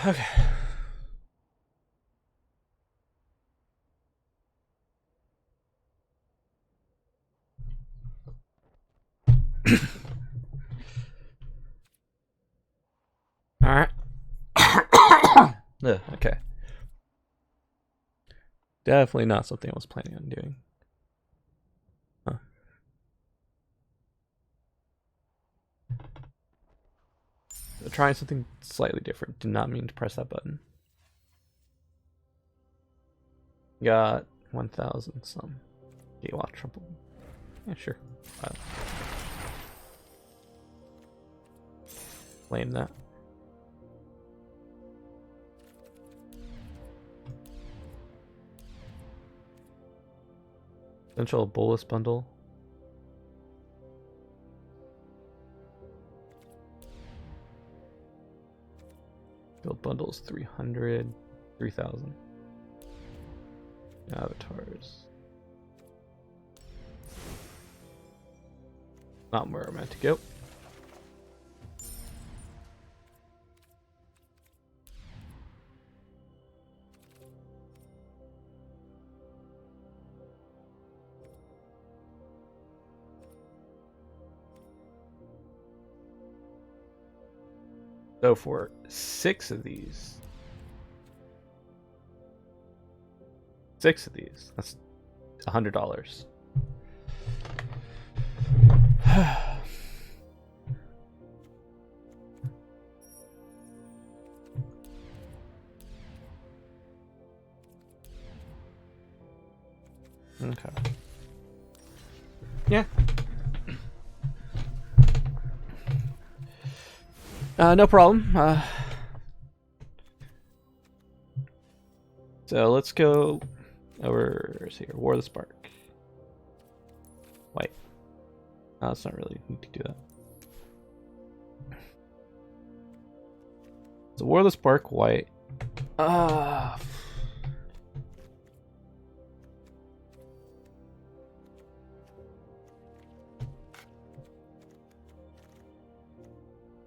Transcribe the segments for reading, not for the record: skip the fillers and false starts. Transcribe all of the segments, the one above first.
Okay. All right. Okay. Definitely not something I was planning on doing. Huh. Trying something slightly different. Did not mean to press that button. Got 1,000 some. Gigawatt trouble. Yeah, sure. Claim that. Essential bolus bundle. Build bundles 300, 3,000. Avatars. Not where I meant to go. So for 6 of these, that's $100. Okay. Yeah. No problem. So let's go over here. War of the Spark. White. No, it's not really need to do that. So War of the Spark, white.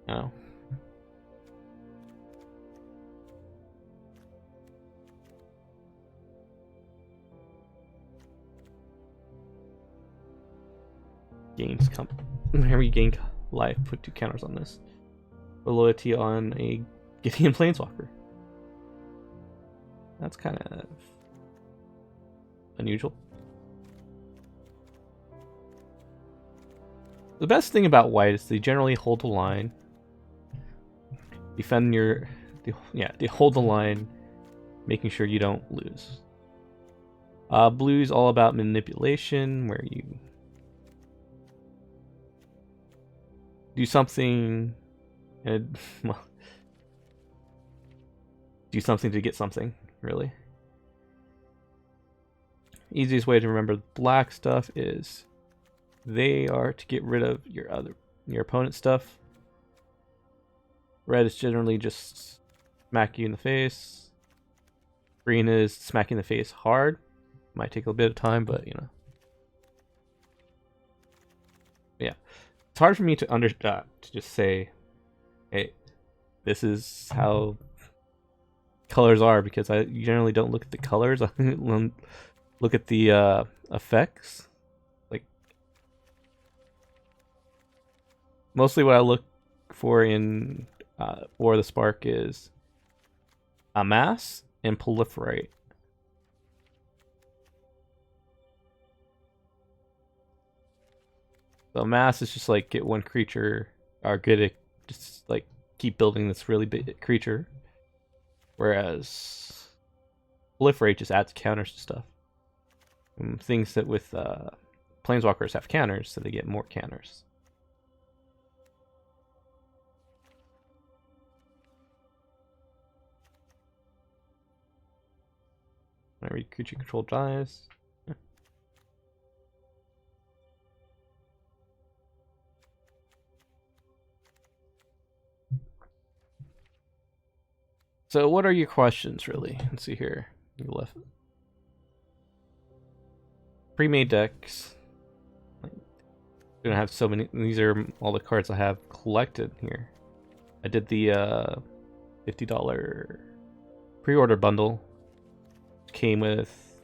No. Gains come. Whenever you gain life, put 2 counters on this. Put loyalty on a Gideon Planeswalker. That's kind of unusual. The best thing about white is they generally hold the line. Defend your... they hold the line, making sure you don't lose. Blue's all about manipulation, where you do something and well, do something to get something, really. Easiest way to remember the black stuff is they are to get rid of your opponent's stuff. Red is generally just smack you in the face. Green is smacking the face hard. Might take a bit of time, but you know. Yeah. It's hard for me to just say, hey, this is how colors are, because I generally don't look at the colors. I look at the effects. Like, mostly what I look for in War of the Spark is amass and proliferate. So mass is just like get one creature, or get it, just like keep building this really big creature. Whereas proliferate just adds counters to stuff. And things that with planeswalkers have counters, so they get more counters. Whenever creature control dies. So what are your questions, really? Let's see here. You left. Pre-made decks. Gonna have so many. These are all the cards I have collected here. I did the $50 pre-order bundle. Came with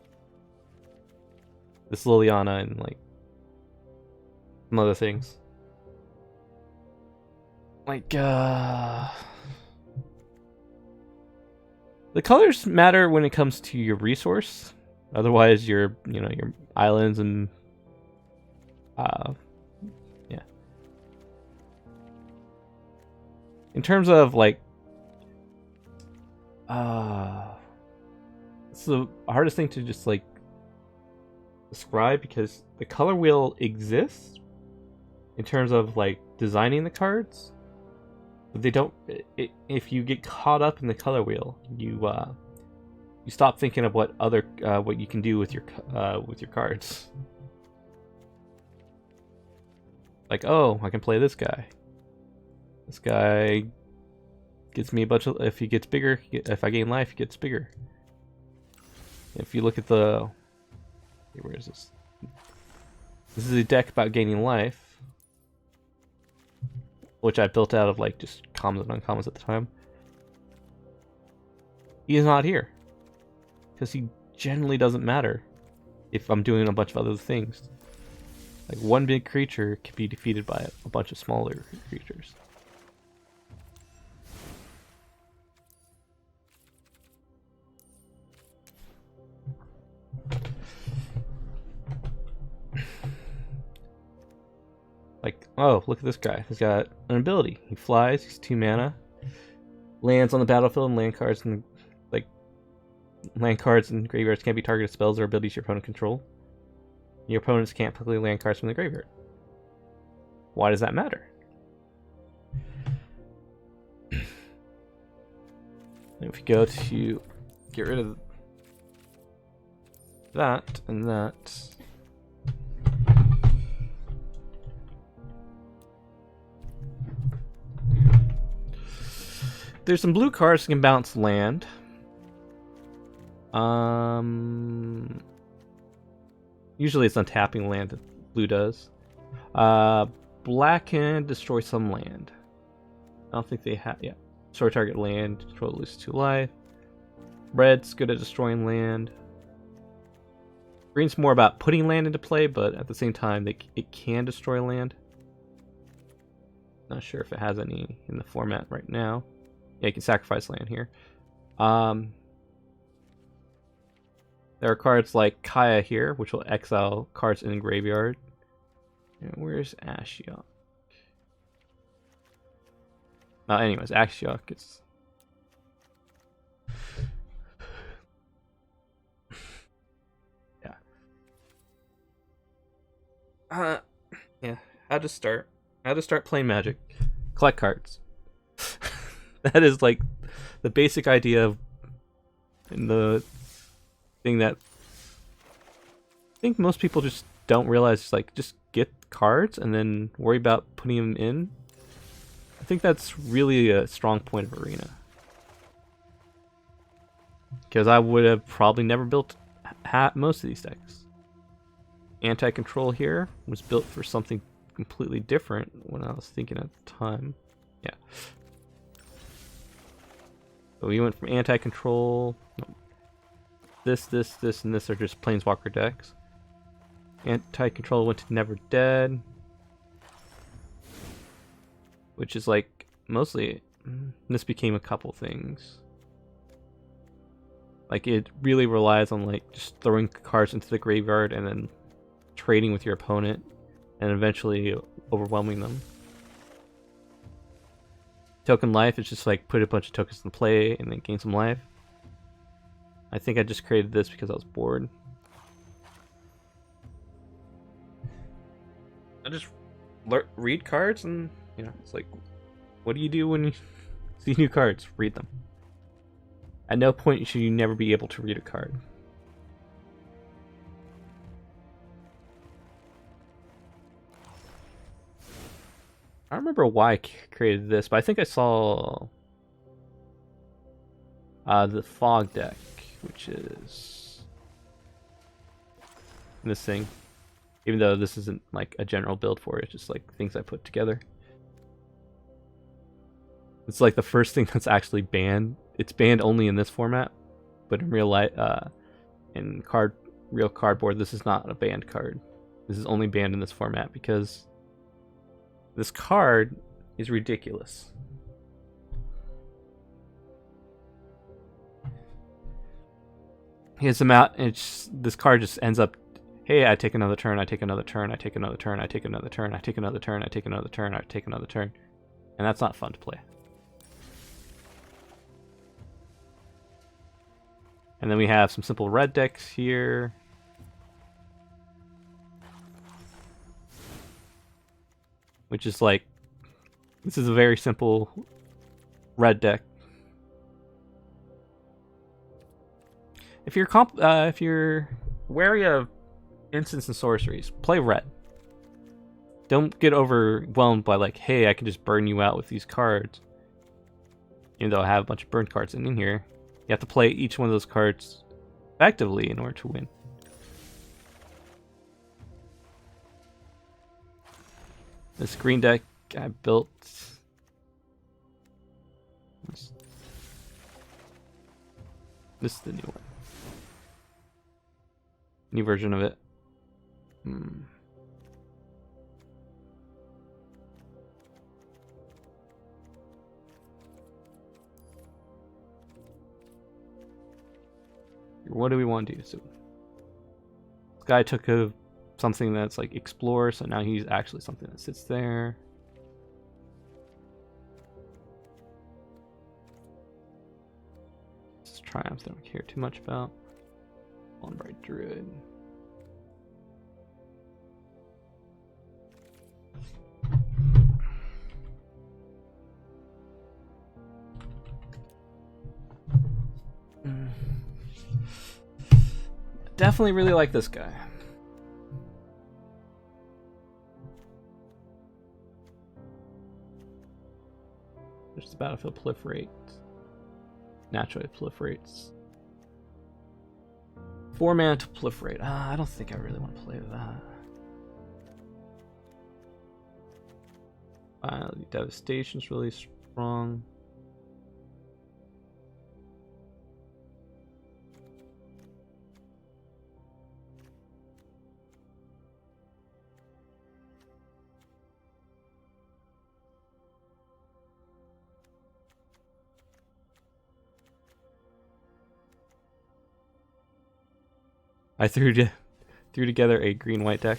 this Liliana and like some other things. Like the colors matter when it comes to your resource. Otherwise, your your islands and yeah. In terms of like it's the hardest thing to just like describe because the color wheel exists in terms of like designing the cards, but they don't. If you get caught up in the color wheel, you stop thinking of what other what you can do with your cards. Like, oh, I can play this guy. This guy gets me a bunch of. If he gets bigger, if I gain life, he gets bigger. If you look at the, where is this? This is a deck about gaining life, which I built out of like just commons and uncommons at the time. He is not here because he generally doesn't matter if I'm doing a bunch of other things. Like one big creature can be defeated by a bunch of smaller creatures. Like, oh, look at this guy. He's got an ability. He flies, he's 2 mana, lands on the battlefield, and land cards and graveyards can't be targeted spells or abilities your opponent control. Your opponents can't play land cards from the graveyard. Why does that matter? If we go to get rid of that and that. There's some blue cards that can bounce land. Usually it's untapping land that blue does. Black can destroy some land. I don't think they have. Yeah, destroy target land. Control loses 2 life. Red's good at destroying land. Green's more about putting land into play, but at the same time, it can destroy land. Not sure if it has any in the format right now. Yeah, you can sacrifice land here. There are cards like Kaya here, which will exile cards in the graveyard. And where's Ashiok? Anyways, Ashiok is... yeah. Yeah, how to start playing Magic. Collect cards. That is like the basic idea of the thing that I think most people just don't realize. Is like just get cards and then worry about putting them in. I think that's really a strong point of Arena, because I would have probably never built most of these decks. Anti-control here was built for something completely different when I was thinking at the time. Yeah. So we went from anti-control. This, and this are just Planeswalker decks. Anti-control went to Never Dead, which is like mostly. This became a couple things. Like it really relies on like just throwing cards into the graveyard and then trading with your opponent, and eventually overwhelming them. Token life is just like put a bunch of tokens in play and then gain some life. I think I just created this because I was bored. I just read cards and, it's like, what do you do when you see new cards? Read them. At no point should you never be able to read a card. I don't remember why I created this, but I think I saw the Fog deck, which is this thing. Even though this isn't like a general build for it, it's just like things I put together. It's like the first thing that's actually banned. It's banned only in this format, but in real life, in real cardboard, this is not a banned card. This is only banned in this format because this card is ridiculous. His amount, this card just ends up, hey, I take another turn, I take another turn, I take another turn, I take another turn, I take another turn, I take another turn, I take another turn. And that's not fun to play. And then we have some simple red decks here. Which is like, this is a very simple red deck. If you're wary of instants and sorceries, play red. Don't get overwhelmed by like, hey, I can just burn you out with these cards. Even though I have a bunch of burn cards in here, you have to play each one of those cards effectively in order to win. This green deck I built. This is the new one. New version of it. What do we want to do? So this guy took something that's like explore, so now he's actually something that sits there. This Triumph I don't care too much about. Fallen Bright Druid. Definitely really like this guy. Just the battlefield proliferates. Naturally proliferates. 4 mana to proliferate. I don't think I really want to play with that. Devastation's really strong. I threw together a green-white deck.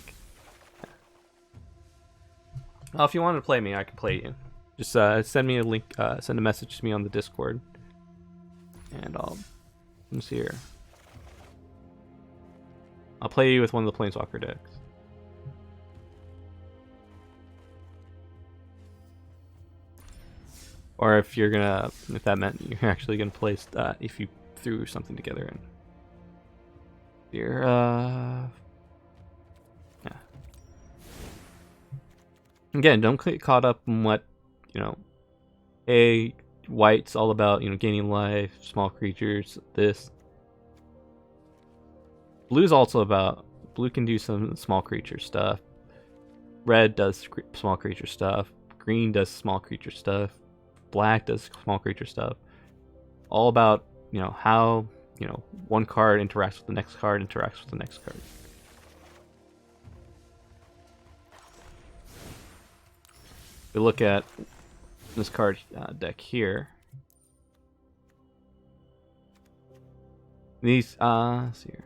Well, if you want to play me, I can play you. Just send me a link, send a message to me on the Discord, and let's see here. I'll play you with one of the Planeswalker decks. Or if that meant you're actually gonna play, if you threw something together and. Here, yeah. Again, don't get caught up in what, white's all about, gaining life, small creatures, this. Blue's also about, blue can do some small creature stuff. Red does small creature stuff. Green does small creature stuff. Black does small creature stuff. All about, how one card interacts with the next card, interacts with the next card. We look at this card deck here. These, let's see here.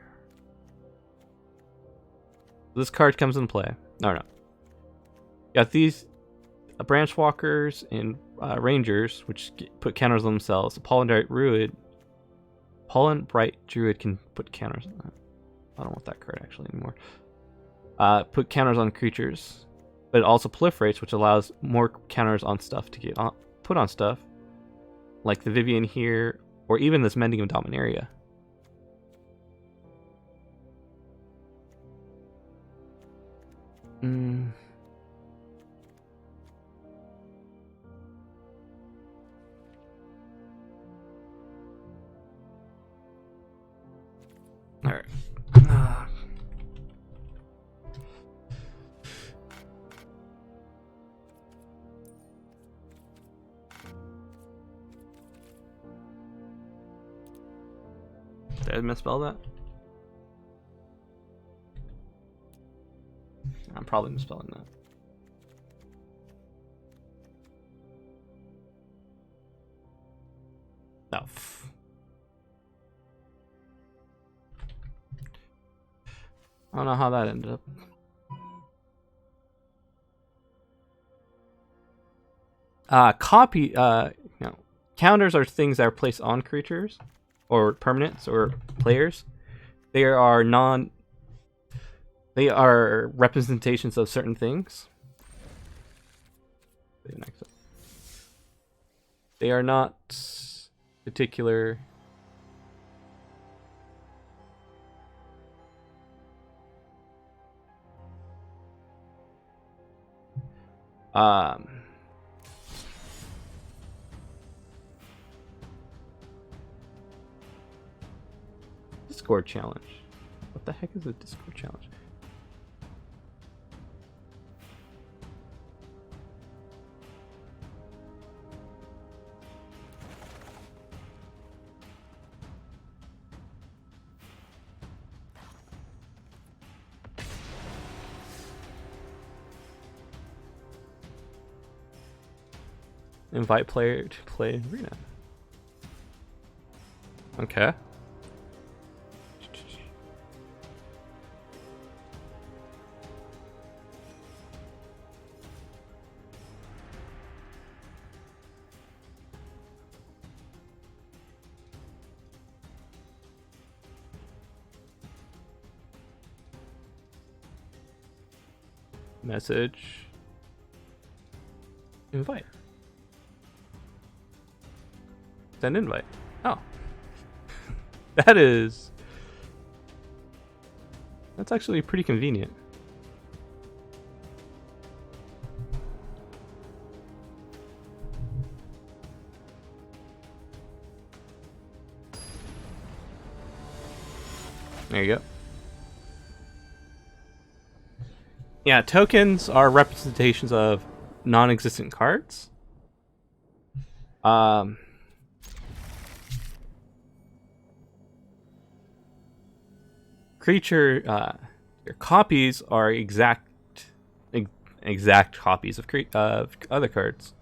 This card comes into play. No. Got these Branch Walkers and Rangers, which put counters on themselves. Pollen Bright Druid can put counters. I don't want that card actually anymore. Put counters on creatures, but it also proliferates, which allows more counters on stuff to get put on stuff, like the Vivian here, or even this Mending of Dominaria. Alright. Did I misspell that? I'm probably misspelling that. No. I don't know how that ended up. Copy. Counters are things that are placed on creatures, or permanents, or players. They are non. They are representations of certain things. They are not particular. Discord challenge. What the heck is a Discord challenge? Invite player to play arena. Okay. Message. Invite. Send invite. Oh. That's actually pretty convenient. There you go. Yeah, tokens are representations of non-existent cards. Creature, your copies are exact copies of other cards.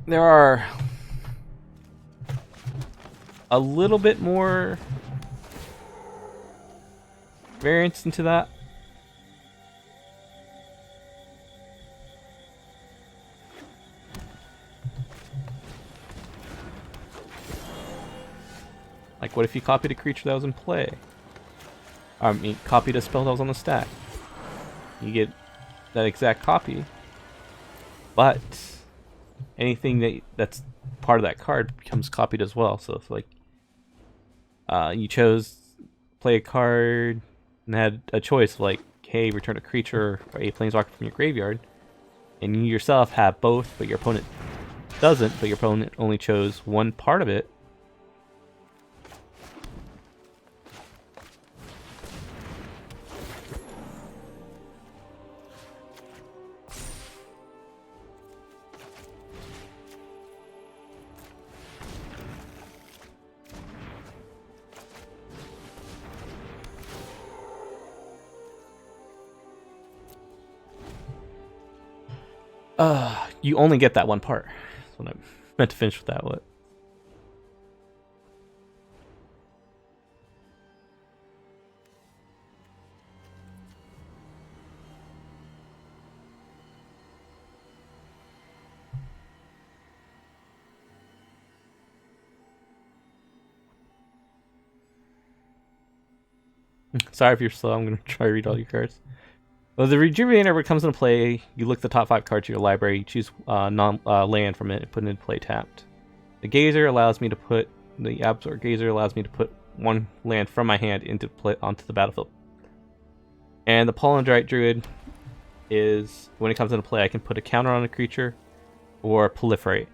There are a little bit more variance into that. Like, what if you copied a creature that was in play? I mean, copied a spell that was on the stack. You get that exact copy, but anything that's part of that card becomes copied as well. So if like you chose play a card and had a choice like, hey, return a creature or a planeswalker from your graveyard, and you yourself have both, but your opponent doesn't, but your opponent only chose one part of it. You only get that one part. That's what I meant to finish with that. What? Sorry if you're slow. I'm gonna try to read all your cards. Well, the Rejuvenator comes into play. You look the top 5 cards of your library. You choose land from it and put it into play tapped. The Gazer allows me to put Gazer allows me to put one land from my hand into play onto the battlefield. And the Polendrite Druid is, when it comes into play, I can put a counter on a creature or proliferate.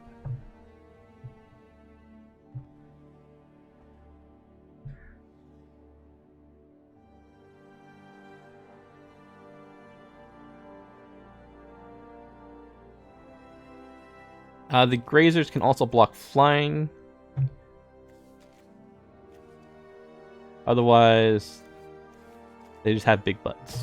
The grazers can also block flying. Otherwise, they just have big butts.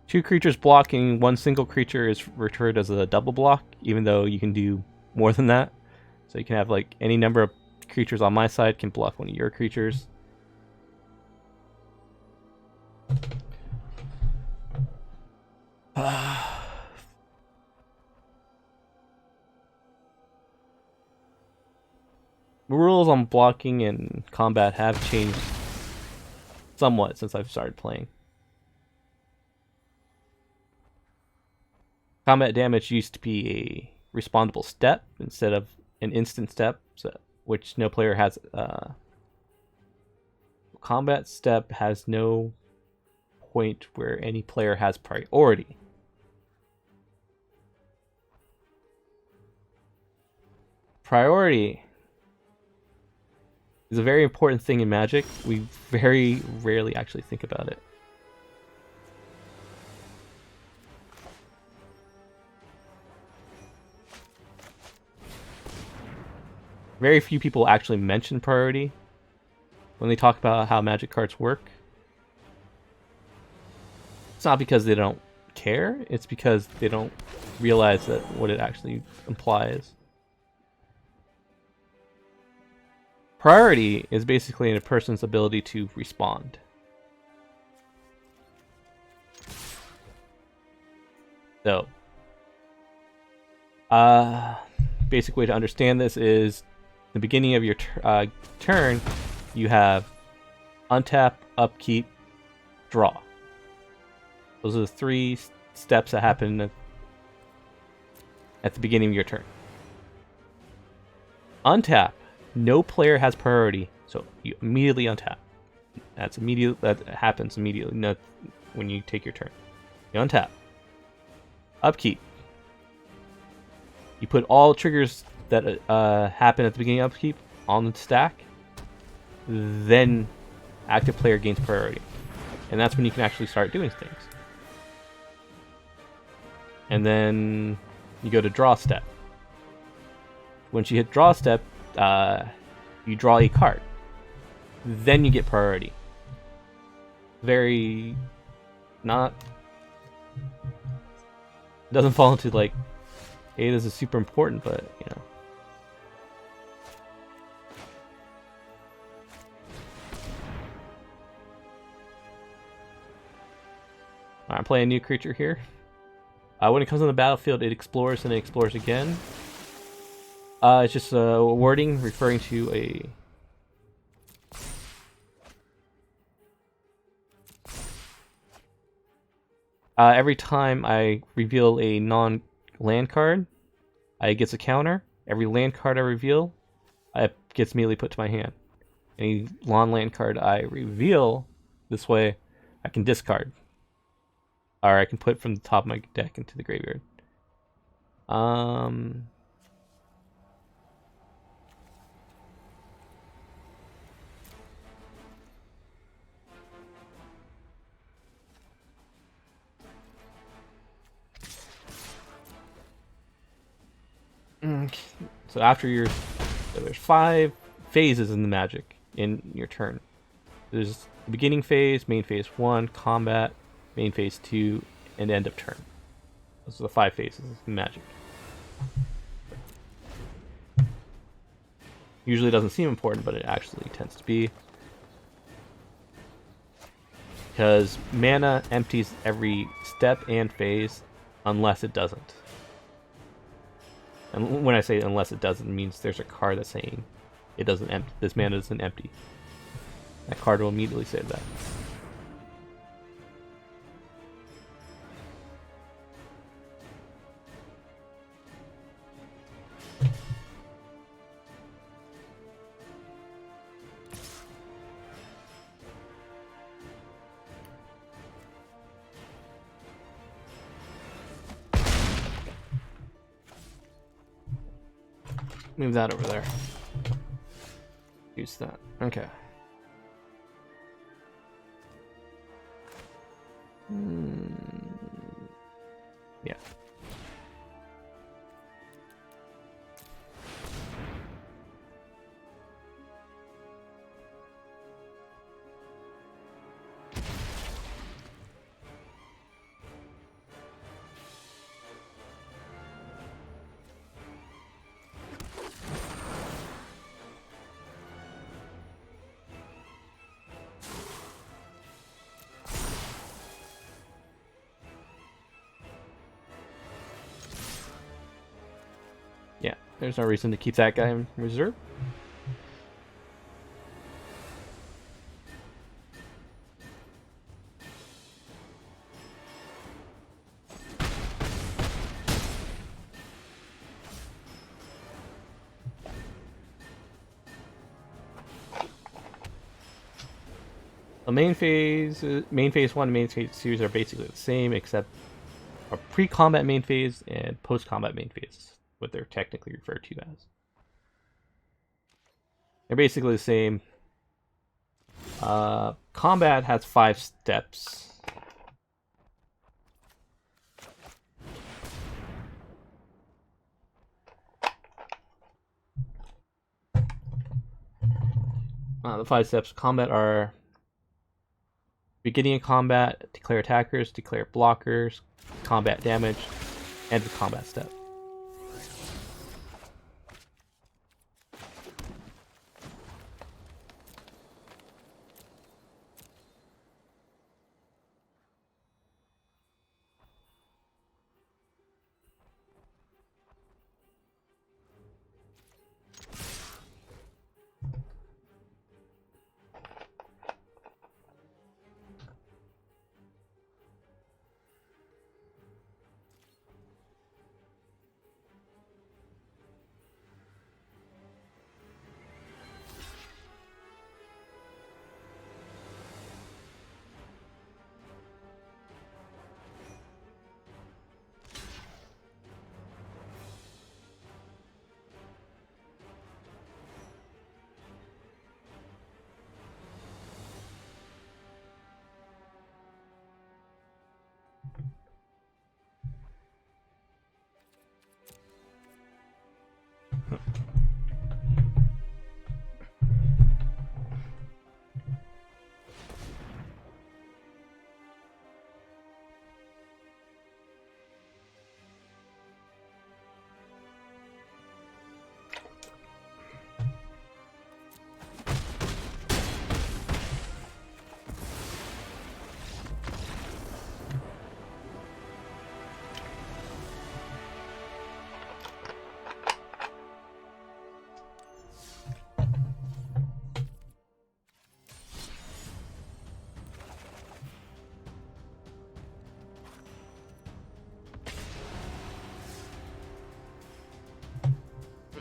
Two creatures blocking one single creature is returned as a double block, even though you can do more than that. So you can have like any number of creatures on my side can block one of your creatures. The rules on blocking and combat have changed somewhat since I've started playing. Combat damage used to be a respondable step instead of an instant step, which no player has. Combat step has no point where any player has priority. Priority is a very important thing in Magic. We very rarely actually think about it. Very few people actually mention priority when they talk about how Magic cards work. It's not because they don't care, it's because they don't realize that what it actually implies. Priority is basically a person's ability to respond. So, basic way to understand this is the beginning of your turn, you have untap, upkeep, draw. Those are the three steps that happen at the beginning of your turn. Untap. No player has priority, so you immediately untap. That happens immediately when you take your turn. You untap. Upkeep. You put all triggers that happen at the beginning of upkeep on the stack. Then active player gains priority. And that's when you can actually start doing things. And then you go to draw step. Once you hit draw step, you draw a card. Then you get priority. Very not doesn't fall into like, hey, this is super important, but you know. I'm playing a new creature here. When it comes on the battlefield, it explores and it explores again. It's just a wording referring to a every time I reveal a non-land card, it gets a counter. Every land card I reveal, it gets immediately put to my hand. Any non-land card I reveal, this way, I can discard. Or I can put from the top of my deck into the graveyard. So after there's 5 phases in the Magic in your turn. There's the beginning phase, main phase 1, combat, main phase 2, and end of turn. Those are the 5 phases in Magic. Usually doesn't seem important, but it actually tends to be. Because mana empties every step and phase unless it doesn't. And when I say unless it doesn't, it means there's a card that's saying it doesn't empty. This mana isn't empty. That card will immediately say that. Move that over there. Use that. Okay. Yeah. Yeah, there's no reason to keep that guy in reserve. The main phase 1 and main phase 2 are basically the same, except a pre-combat main phase and post-combat main phase, what they're technically referred to as. They're basically the same. Combat has 5 steps. The 5 steps of combat are: beginning of combat, declare attackers, declare blockers, combat damage, and the combat step.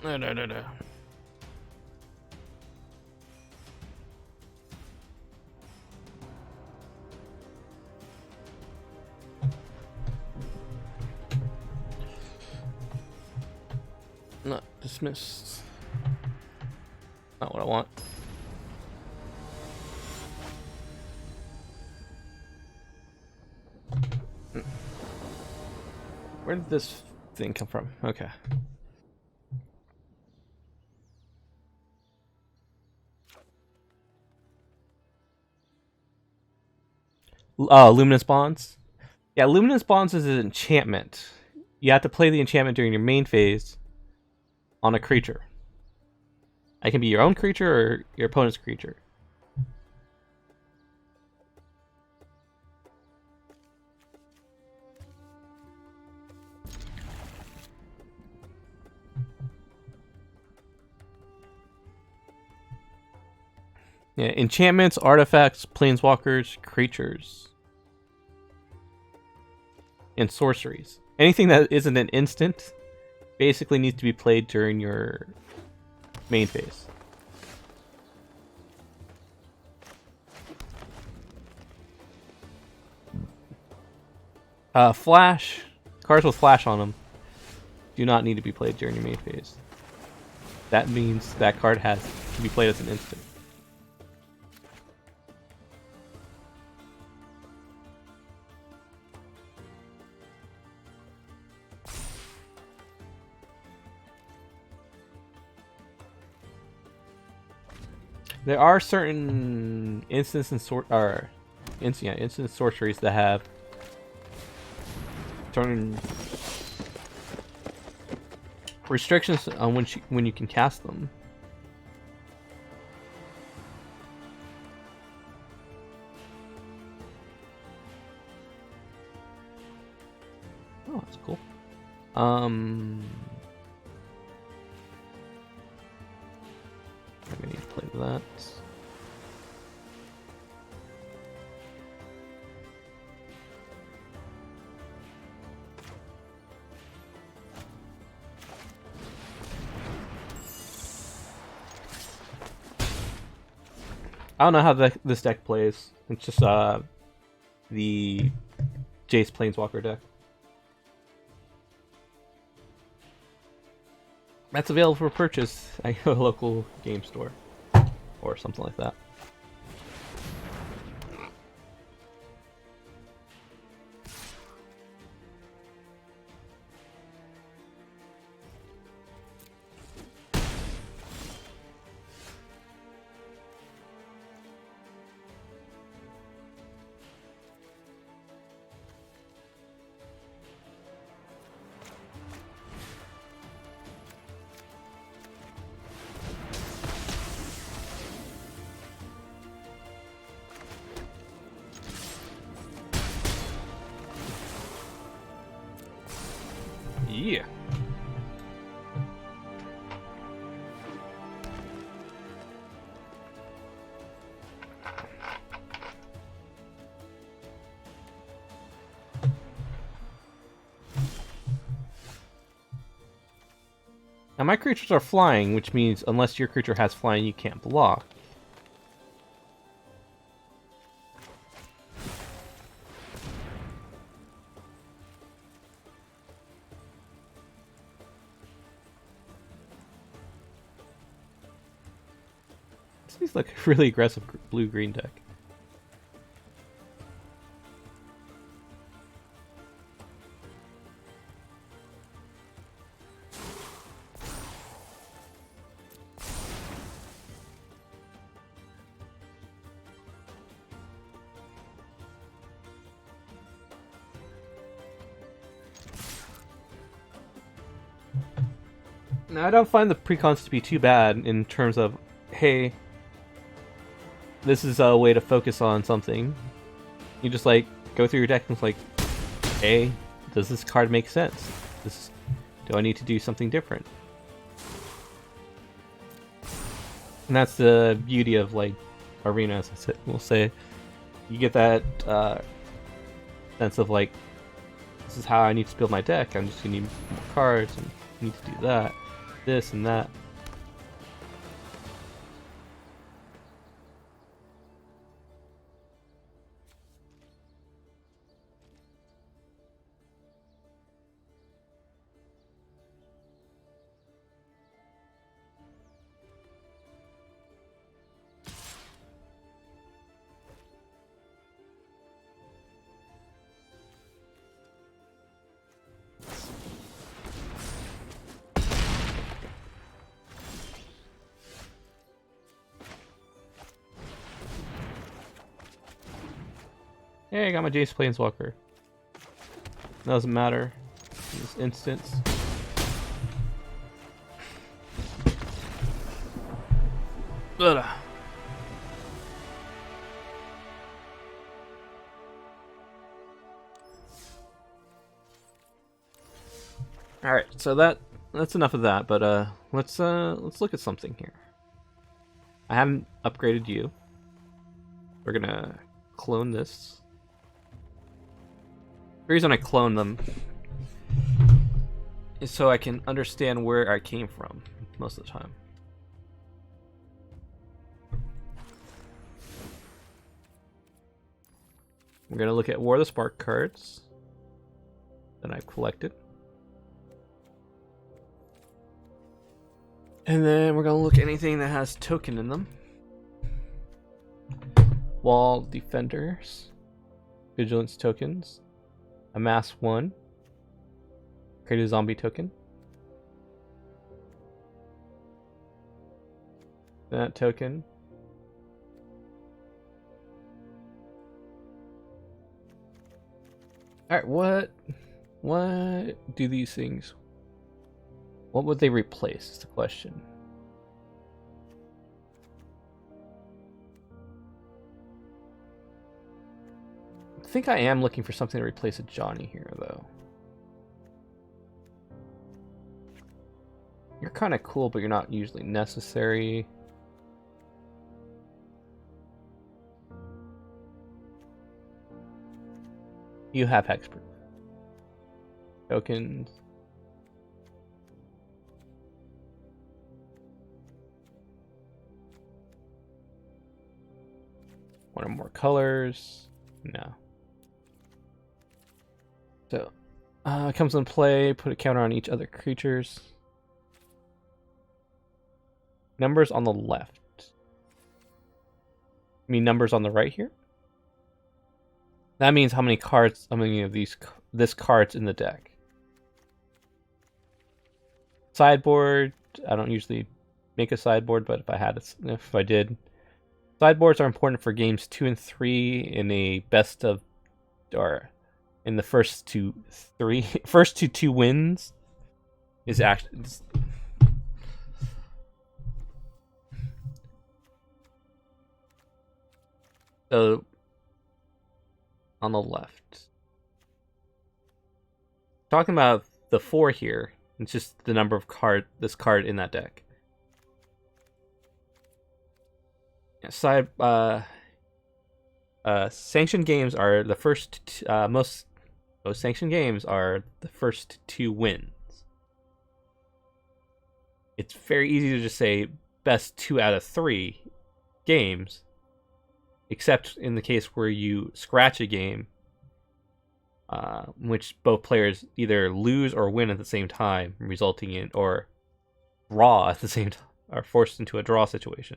No. Not dismissed. Not what I want. Where did this thing come from? Okay. Luminous Bonds. Yeah, Luminous Bonds is an enchantment. You have to play the enchantment during your main phase on a creature. It can be your own creature or your opponent's creature. Yeah, enchantments, artifacts, planeswalkers, creatures, and sorceries. Anything that isn't an instant basically needs to be played during your main phase. Flash, cards with flash on them do not need to be played during your main phase. that means that card can be played as an instant. There are certain instant sorceries that have certain restrictions on when you can cast them. Oh, that's cool. I'm gonna need to play with that. I don't know how this deck plays. It's just the Jace Planeswalker deck. That's available for purchase at a local game store or something like that. Yeah. Now my creatures are flying, which means unless your creature has flying, you can't block. This seems like a really aggressive blue-green deck. Now, I don't find the precons to be too bad in terms of, hey, this is a way to focus on something. You just like go through your deck and it's like, hey, does this card make sense? Do I need to do something different? And that's the beauty of like Arena, as I said. We'll say you get that sense of like, this is how I need to build my deck. I'm just gonna need more cards and need to do that, this and that. Hey, I got my Jace Planeswalker. Doesn't matter in this instance. Ugh. All right, so that's enough of that. But let's look at something here. I haven't upgraded you. We're gonna clone this. The reason I clone them is so I can understand where I came from most of the time. We're going to look at War of the Spark cards that I've collected. And then we're gonna look at anything that has token in them. Wall defenders, vigilance tokens, amass 1, create a zombie token. That token. Alright, what do these things, what would they replace is the question. I think I am looking for something to replace a Johnny here, though. You're kind of cool, but you're not usually necessary. You have hexproof. Tokens. One or more colors. No. So, comes into play. Put a counter on each other creatures. Numbers on the left. I mean numbers on the right here? That means how many cards, how many of this card's in the deck. Sideboard, I don't usually make a sideboard, but if I did. Sideboards are important for games 2 and 3 in a best of, or in the first two wins is actually. So, on the left. Talking about the 4 here, it's just the number of this card in that deck. Sanctioned games are the first, most sanctioned games are the first 2 wins. It's very easy to just say best 2 out of 3 games. Except in the case where you scratch a game, which both players either lose or win at the same time, resulting in, or draw at the same time, are forced into a draw situation.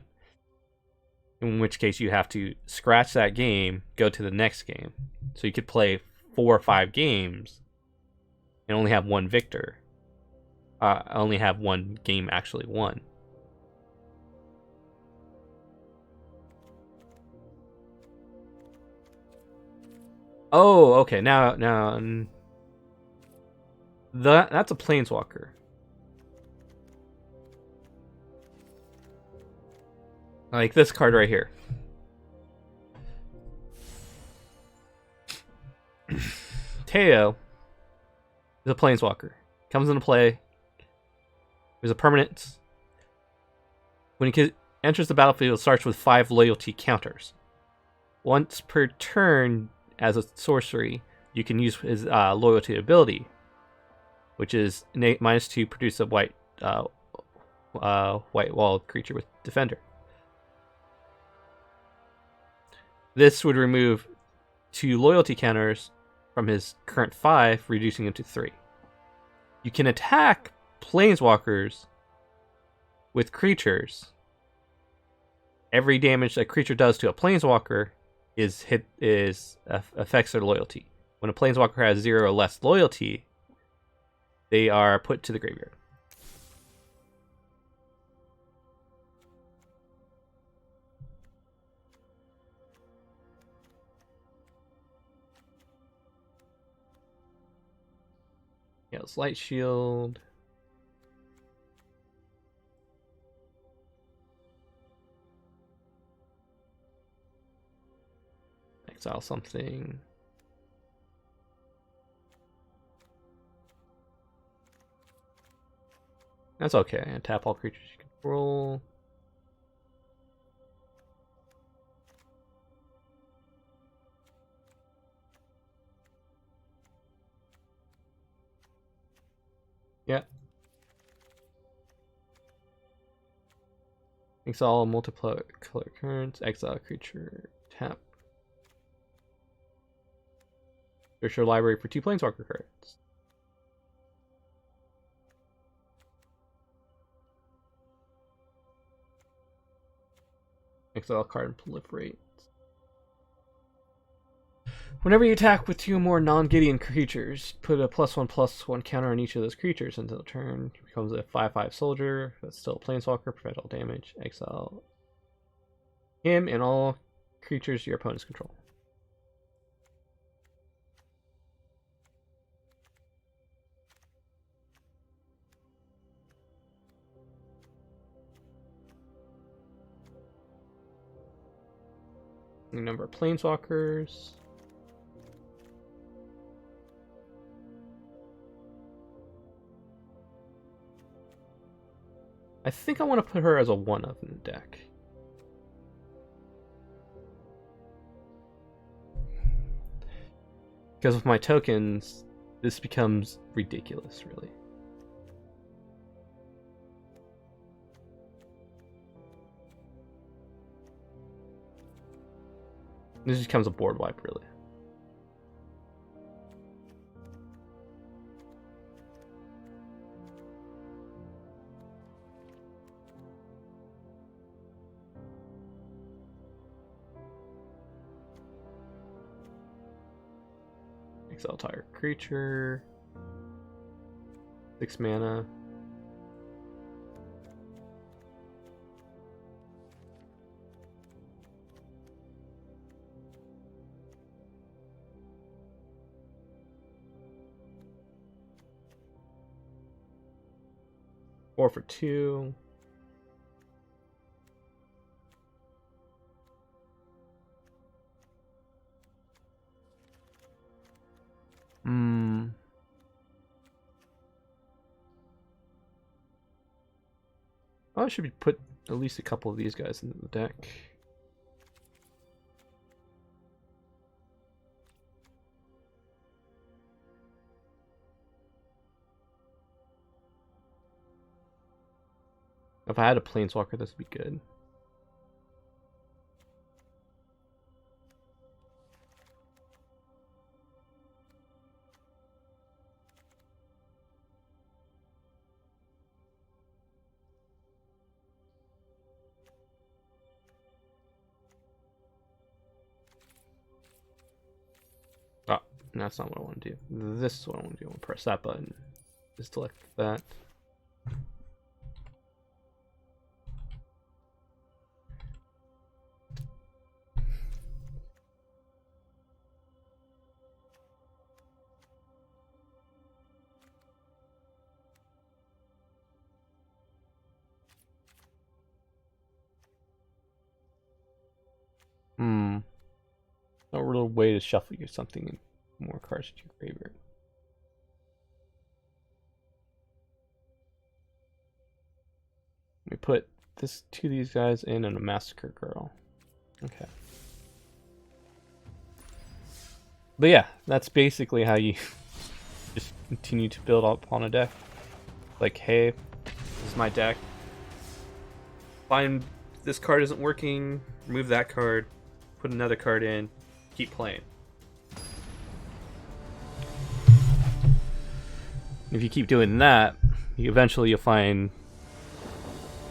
In which case you have to scratch that game, go to the next game. So you could play 4 or 5 games and only have one victor. Only have one game actually won. Oh, okay. Now, that's a planeswalker. Like this card right here. Teo is a planeswalker. Comes into play. There's a permanent. When he enters the battlefield, it starts with 5 loyalty counters. Once per turn, as a sorcery, you can use his loyalty ability, which is -2, produce a white wall creature with defender. This would remove 2 loyalty counters from his current 5, reducing it to 3. You can attack planeswalkers with creatures. Every damage a creature does to a planeswalker affects their loyalty. When a planeswalker has 0 or less loyalty, they are put to the graveyard. Yeah, it's Light Shield. Exile something. That's okay. And tap all creatures you control. Yeah. Exile multiple color cards. Exile creature. Tap. Search your library for 2 planeswalker cards. Exile card and proliferate. Whenever you attack with 2 or more non-Gideon creatures, put a +1/+1 counter on each of those creatures until the turn. He becomes a 5/5 soldier. That's still a planeswalker. Prevent all damage. Exile him and all creatures your opponents control. The number of planeswalkers. I think I want to put her as a 1-of in the deck. Because with my tokens, this becomes ridiculous, really. This just becomes a board wipe, really. Exile target creature. 6 mana. Four for 2. Oh, I should put at least a couple of these guys into the deck. If I had a planeswalker, this would be good. Oh, that's not what I want to do. This is what I want to do. I want to press that button. Just select that. No real way to shuffle you something and more cards to your graveyard. We put this 2 of these guys in and a Massacre Girl. Okay. But yeah, that's basically how you just continue to build up on a deck. Like, hey, this is my deck. Find this card isn't working, remove that card, put another card in, keep playing. If you keep doing that, eventually you'll find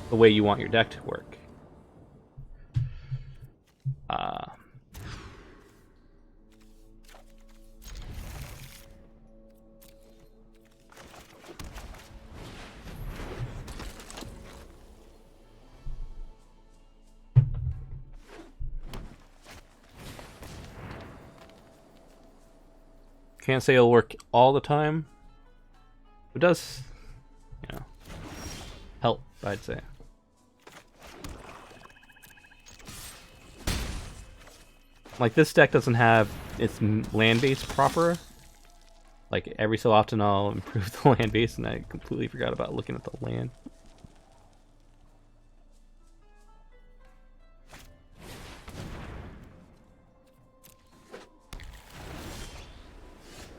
the way you want your deck to work. Can't say it'll work all the time. It does, you know, help, I'd say. Like, this deck doesn't have its land base proper. Like, every so often I'll improve the land base, and I completely forgot about looking at the land.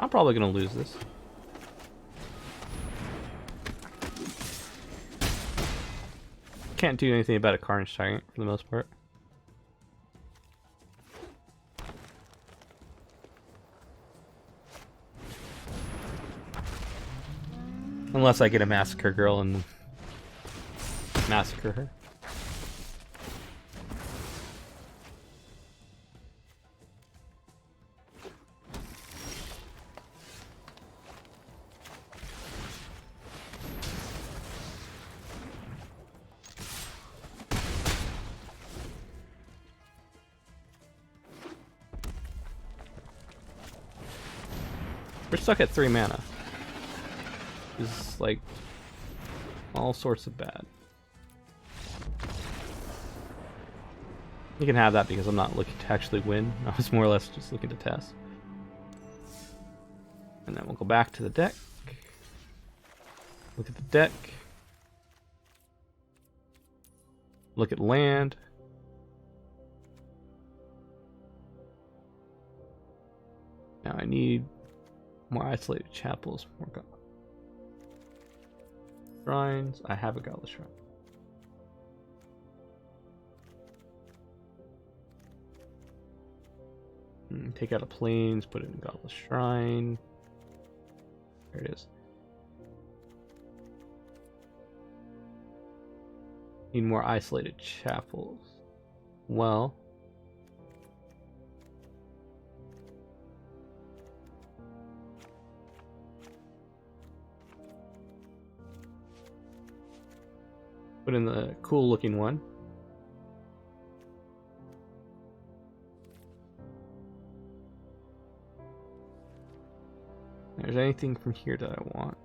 I'm probably going to lose this. Can't do anything about a Carnage Tyrant for the most part. Unless I get a Massacre Girl and massacre her. We're stuck at 3 mana. This is like all sorts of bad. You can have that because I'm not looking to actually win. I was more or less just looking to test. And then we'll go back to the deck. Look at the deck. Look at land. Now I need more isolated chapels, more shrines. I have a godless shrine. Take out a plains, put it in a godless shrine. There it is. Need more isolated chapels. Well, put in the cool looking one. There's anything from here that I want.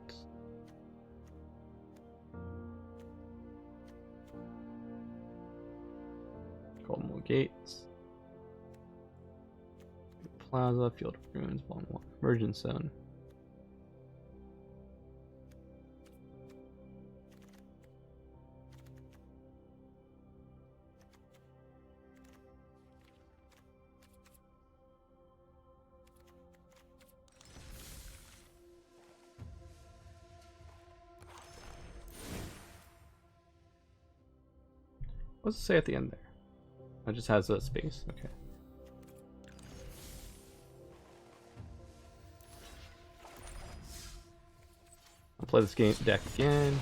Golden Gates. Plaza, Field of Ruins, Bomb One, Emergence Zone. What's it say at the end there? It just has a space. Okay. I'll play this game deck again.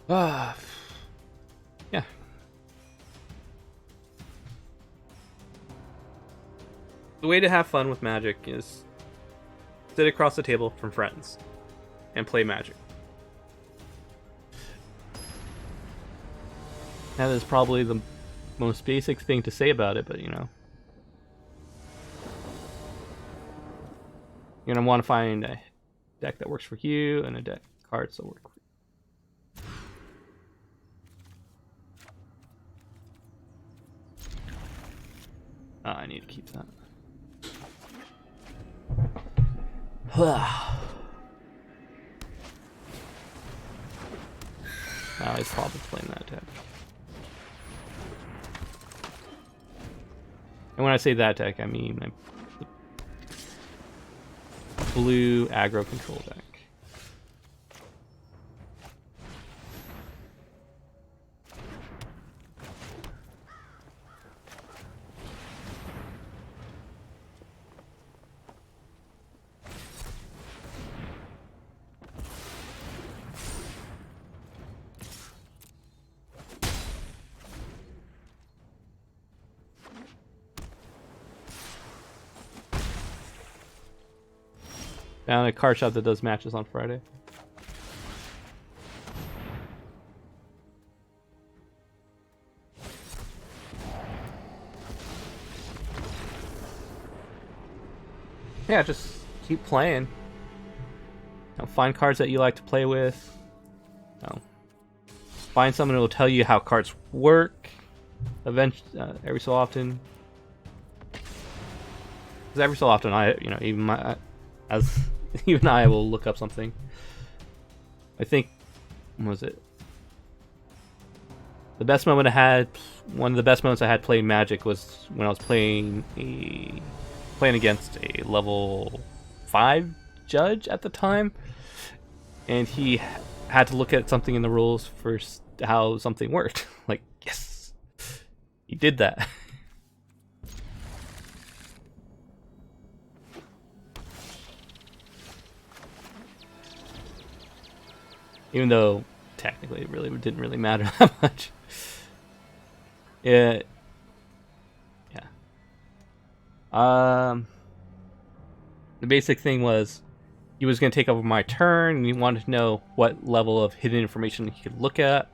Yeah. The way to have fun with Magic is sit across the table from friends and play Magic. That is probably the most basic thing to say about it, but you know. You're going to want to find a deck that works for you and a deck of cards that work for you. I need to keep that. Now he's probably playing that deck. And when I say that deck, I mean the blue aggro control deck. Found a card shop that does matches on Friday. Yeah, just keep playing. Find cards that you like to play with. Find someone who will tell you how cards work. Every so often. Because every so often, even I will look up something. I think, what was it? The best moment I had, one of the best moments I had playing Magic was when I was playing against a level 5 judge at the time, and he had to look at something in the rules for how something worked. Like, yes, he did that. Even though technically it really didn't really matter that much. Yeah. The basic thing was he was going to take over my turn, and he wanted to know what level of hidden information he could look at.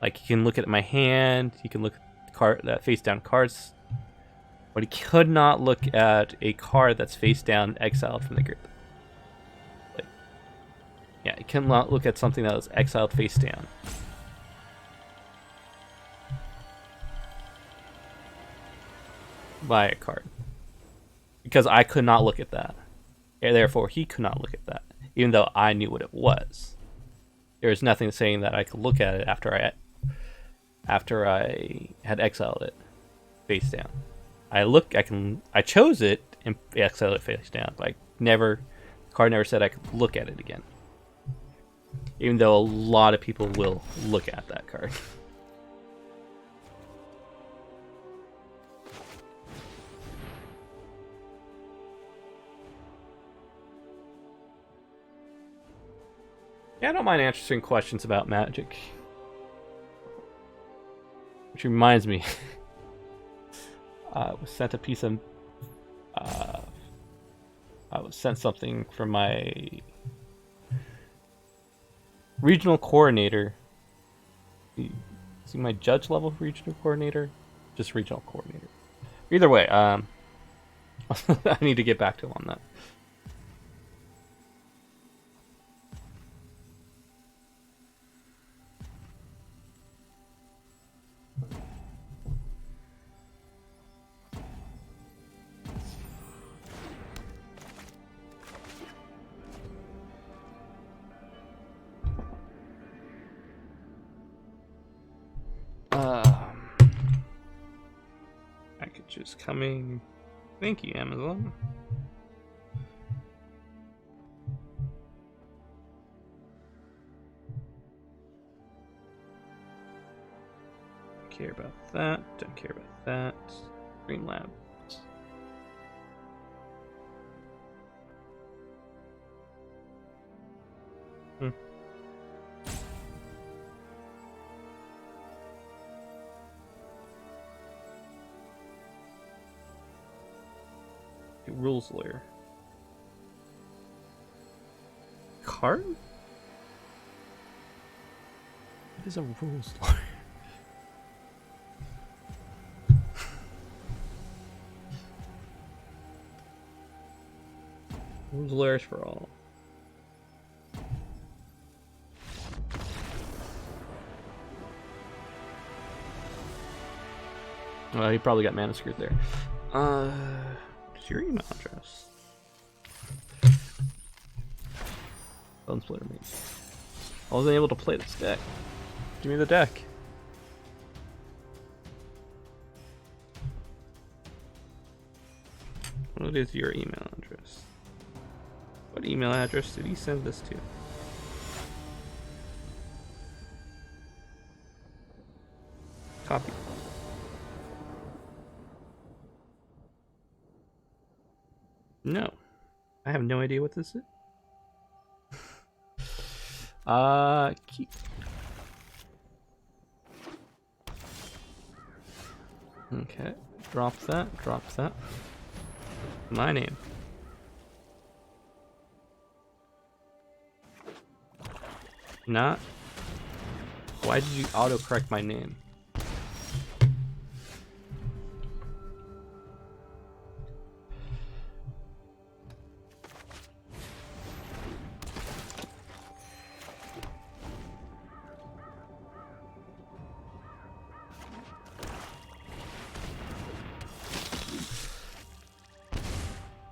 Like, he can look at my hand, he can look at that face down cards. but he could not look at a card that's face down, exiled from the group. Like, yeah, he cannot look at something that was exiled face down. By a card. Because I could not look at that. And therefore, he could not look at that, even though I knew what it was. There was nothing saying that I could look at it after I had exiled it face down. I chose it and exiled it face down, but the card never said I could look at it again. Even though a lot of people will look at that card. Yeah, I don't mind answering questions about Magic. Which reminds me, I was sent a piece of. I was sent something from my regional coordinator. See my judge level regional coordinator? Just regional coordinator. Either way, I need to get back to him on that. Packages coming. Thank you, Amazon. Don't care about that. Don't care about that. Green Lab. Rules lawyer. Card? What is a rules lawyer? Rules lawyers for all. Well, he probably got mana screwed there. What's your email address? Bone Splitter me. I wasn't able to play this deck. Give me the deck. What is your email address? What email address did he send this to? Copy. No. I have no idea what this is. Keep. Okay. Drop that. Drop that. My name. Not. Why did you autocorrect my name?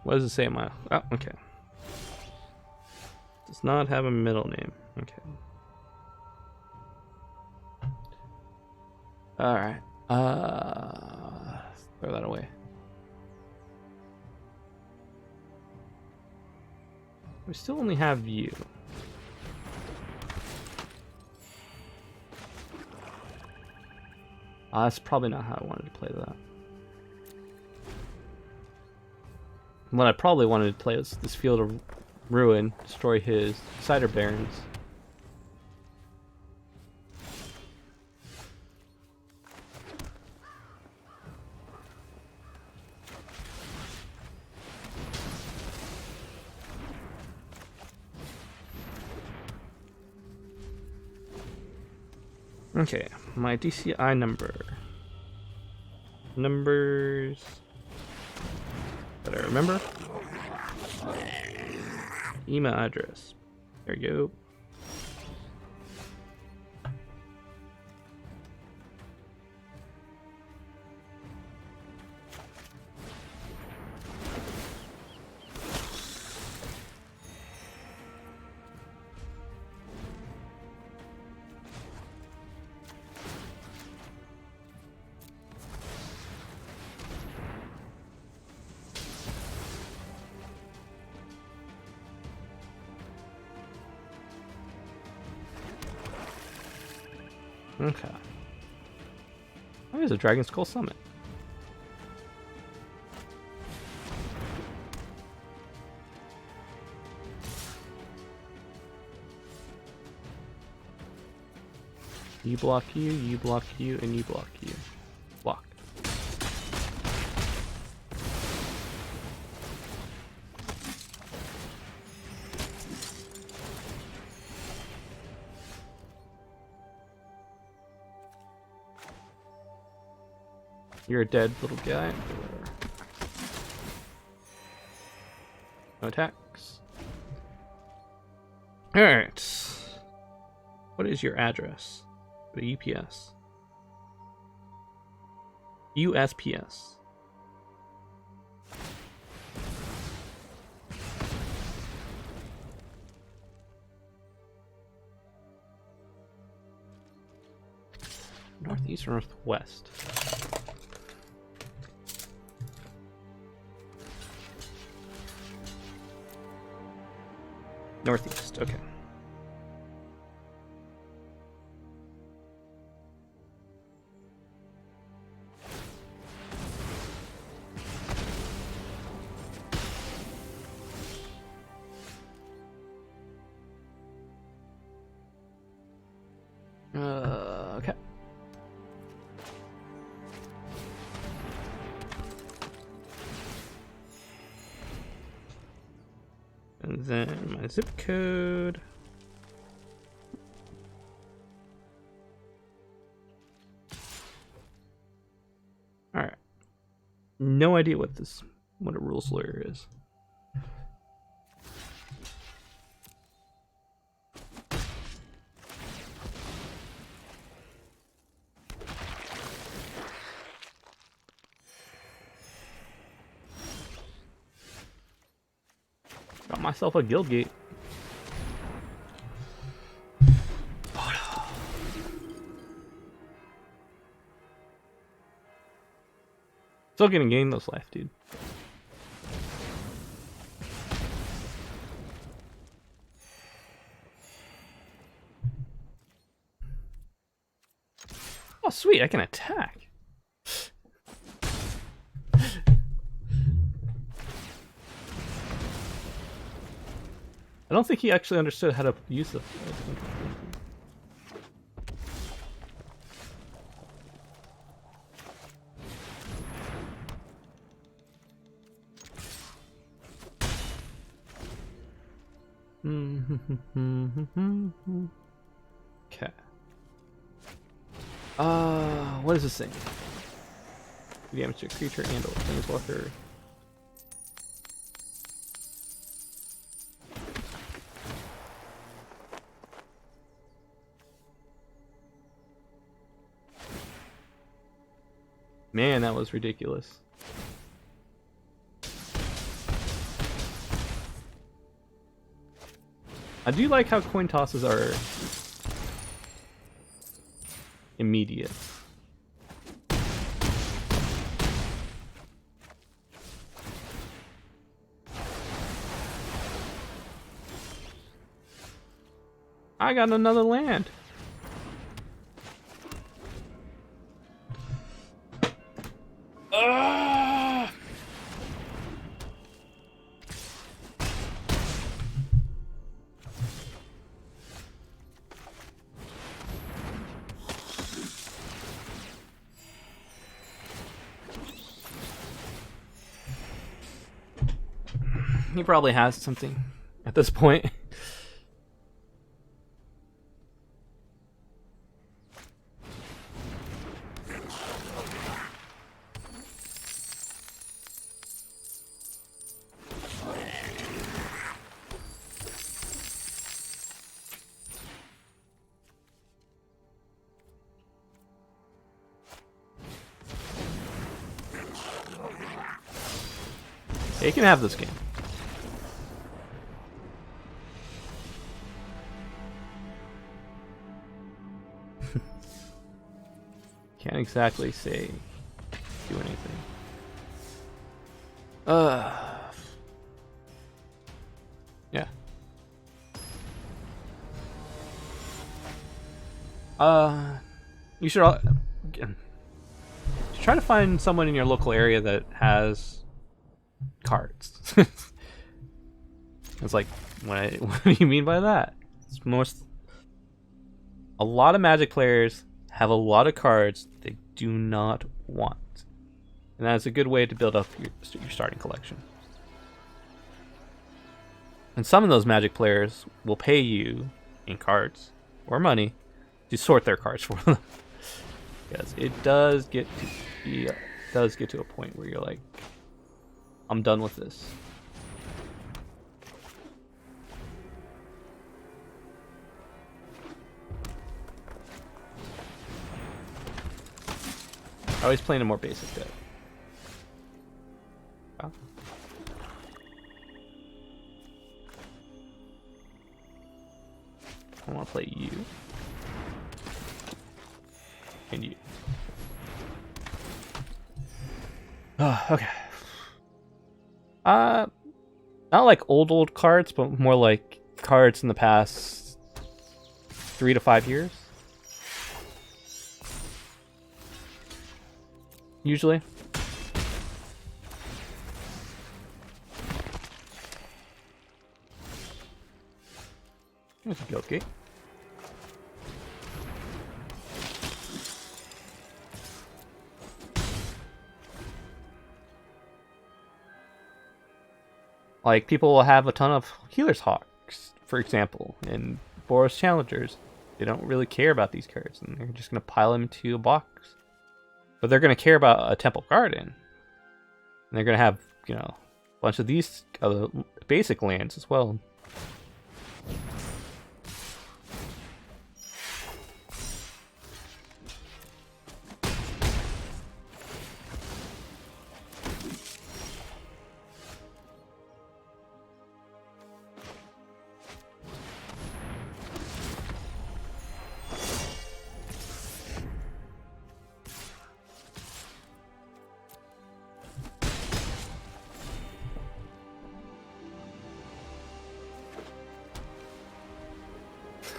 What does it say in my... Oh, okay. Does not have a middle name. Okay. Alright. Throw that away. We still only have you. That's probably not how I wanted to play that. What I probably wanted to play was this Field of Ruin, destroy his Cider Barons. Okay, my DCI numbers. Better remember. Email address. There you go. Okay. Oh, there's a Dragon Skull Summit. You block you block you, and you block you. Block. You're a dead little guy. No attacks. Alright. What is your address? The UPS. USPS. Northeast or northwest? Northeast, okay. Okay. And then my zip code. Alright. No idea what a rules lawyer is. Got myself a guild gate. Still gonna gain those life, dude. Oh, sweet, I can attack. I don't think he actually understood how to use the. Okay. What is this thing? Damage to a creature and or planeswalker. Man, that was ridiculous. I do like how coin tosses are immediate. I got another land. He probably has something at this point. Yeah, you can have this game. Can't exactly say do anything. Yeah. You should try to find someone in your local area that has cards. It's like, what do you mean by that? It's a lot of Magic players have a lot of cards they do not want, and that's a good way to build up your starting collection. And some of those Magic players will pay you in cards or money to sort their cards for them. Because it does get to a point where you're like, I'm done with this. I always play in a more basic deck. Wow. I want to play you. And you. Oh, okay. Not like old cards, but more like cards in the past 3 to 5 years. Usually. There's a Gilkey. Like, people will have a ton of Healer's Hawks, for example, and Boros Challengers. They don't really care about these cards, and they're just going to pile them into a box. But they're going to care about a Temple Garden. And they're going to have, a bunch of these other basic lands as well.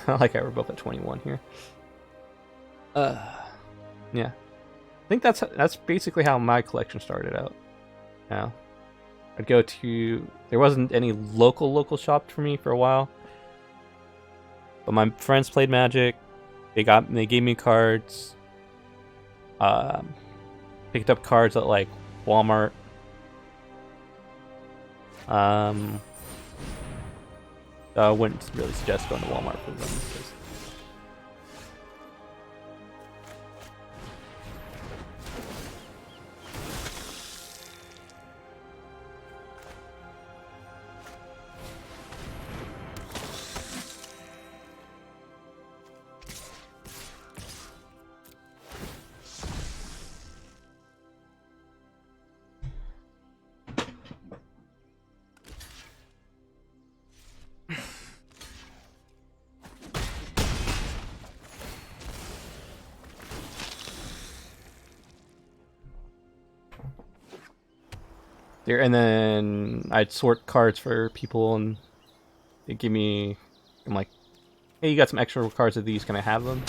I like how we're both at 21 here. Yeah. I think that's basically how my collection started out. Now, I'd go to... There wasn't any local shop for me for a while. But my friends played Magic. They gave me cards. Picked up cards at, like, Walmart. I wouldn't really suggest going to Walmart for them. Because and then I'd sort cards for people, and they give me... I'm like, hey, you got some extra cards of these, can I have them?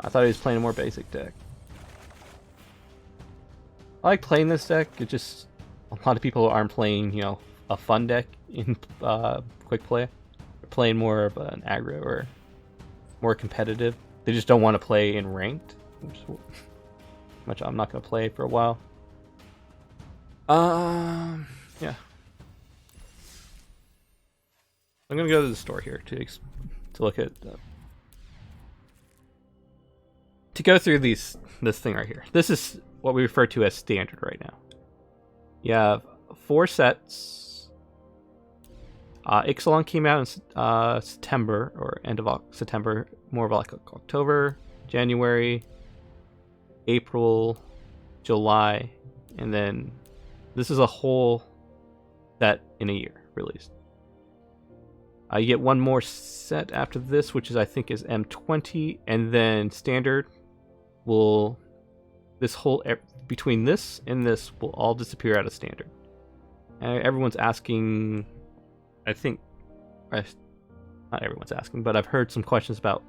I thought he was playing a more basic deck. I like playing this deck, it just... A lot of people aren't playing, a fun deck in quick play. They're playing more of an aggro or more competitive. They just don't want to play in ranked, which I'm not going to play for a while. Yeah. I'm going to go to the store here to look at to go through this thing right here. This is what we refer to as standard right now. You have 4 sets Ixalan came out in September or end of September, more of like October, January, April, July, and then this is a whole set in a year released. You get one more set after this, which is I think is M20, and then standard will this whole between this and this will all disappear out of standard. Everyone's asking, I think, not everyone's asking, but I've heard some questions about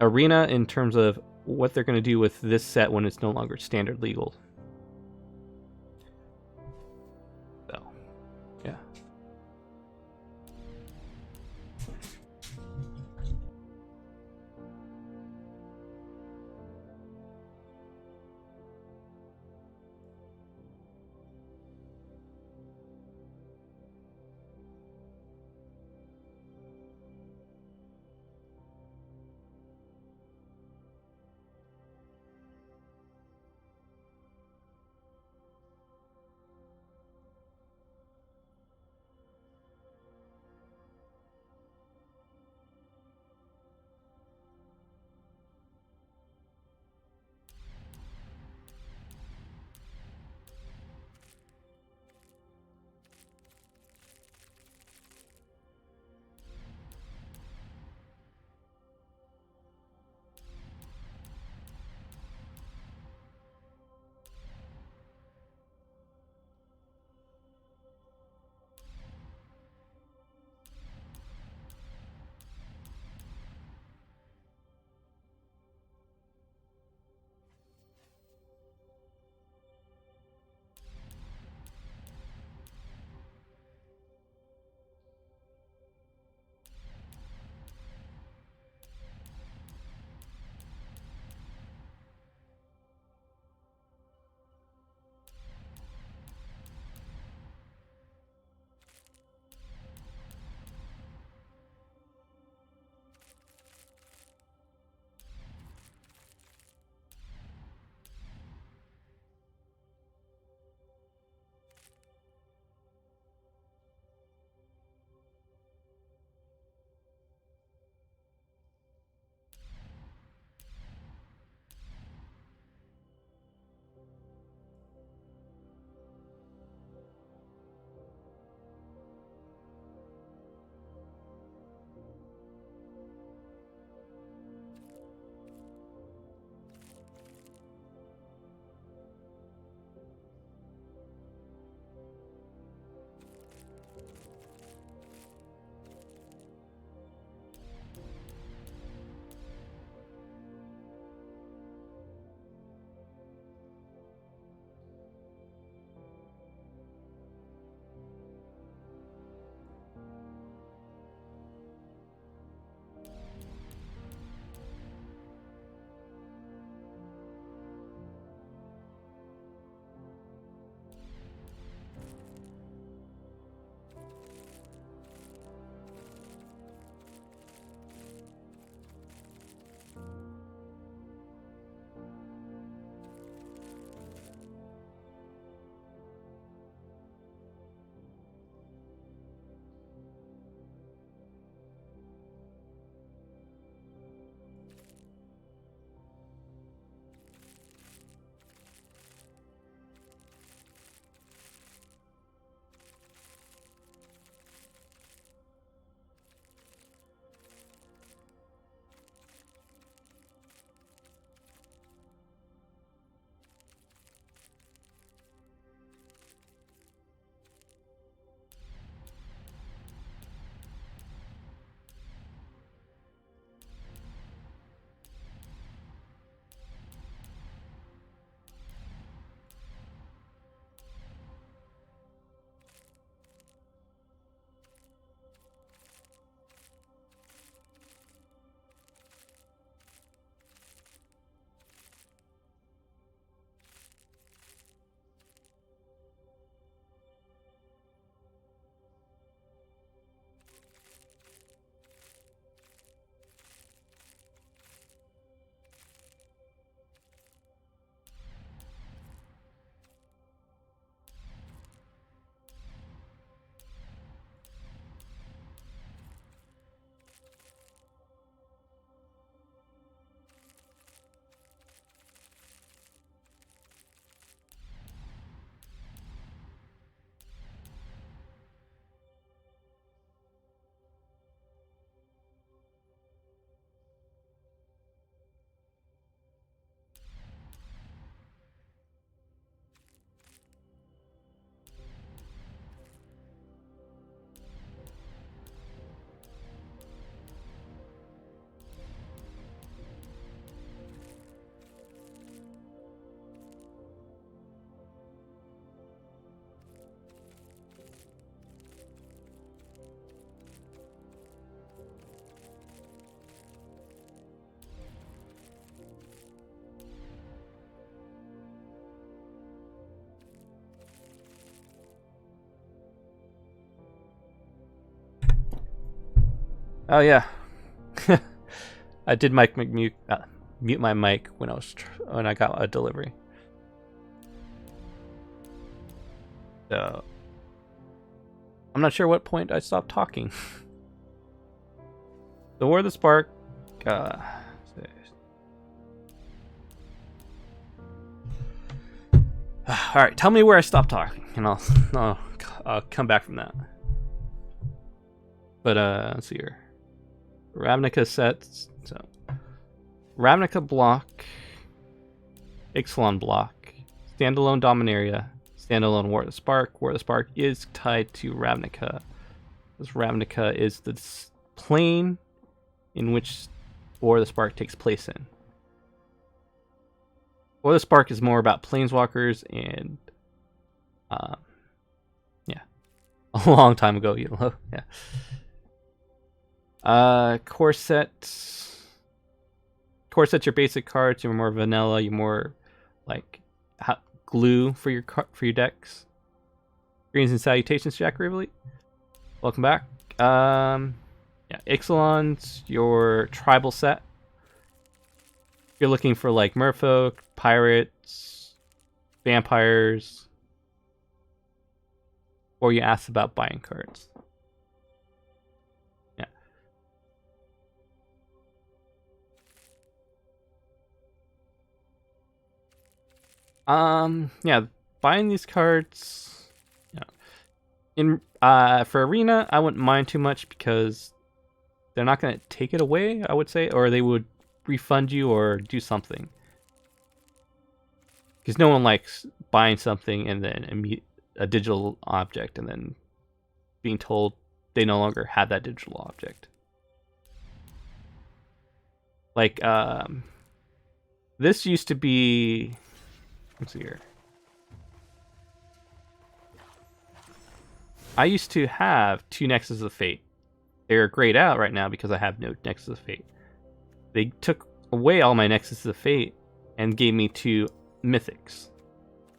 Arena in terms of what they're going to do with this set when it's no longer standard legal. So, yeah. Oh yeah, I did mute my mic when I got a delivery. So I'm not sure what point I stopped talking. The War of the Spark. All right, tell me where I stopped talking, and I'll come back from that. But let's see here. Ravnica sets. So Ravnica block, Ixalan block, standalone Dominaria, standalone War of the Spark. War of the Spark is tied to Ravnica. This Ravnica is the plane in which War of the Spark takes place in. War of the Spark is more about planeswalkers and yeah. A long time ago, you know. Yeah. Core sets your basic cards. You're more vanilla. You're more like glue for your decks. Greens and salutations, Jack Rivley. Welcome back. Yeah, Ixalan's your tribal set. If you're looking for like merfolk, pirates, vampires, or you asked about buying cards. Yeah. Yeah, buying these cards, yeah. In for Arena, I wouldn't mind too much because they're not going to take it away, I would say, or they would refund you or do something. Because no one likes buying something and then a digital object and then being told they no longer have that digital object. Like, this used to be... Let's see here. I used to have 2 Nexus of Fate. They're grayed out right now because I have no Nexus of Fate. They took away all my Nexus of Fate and gave me 2 Mythics.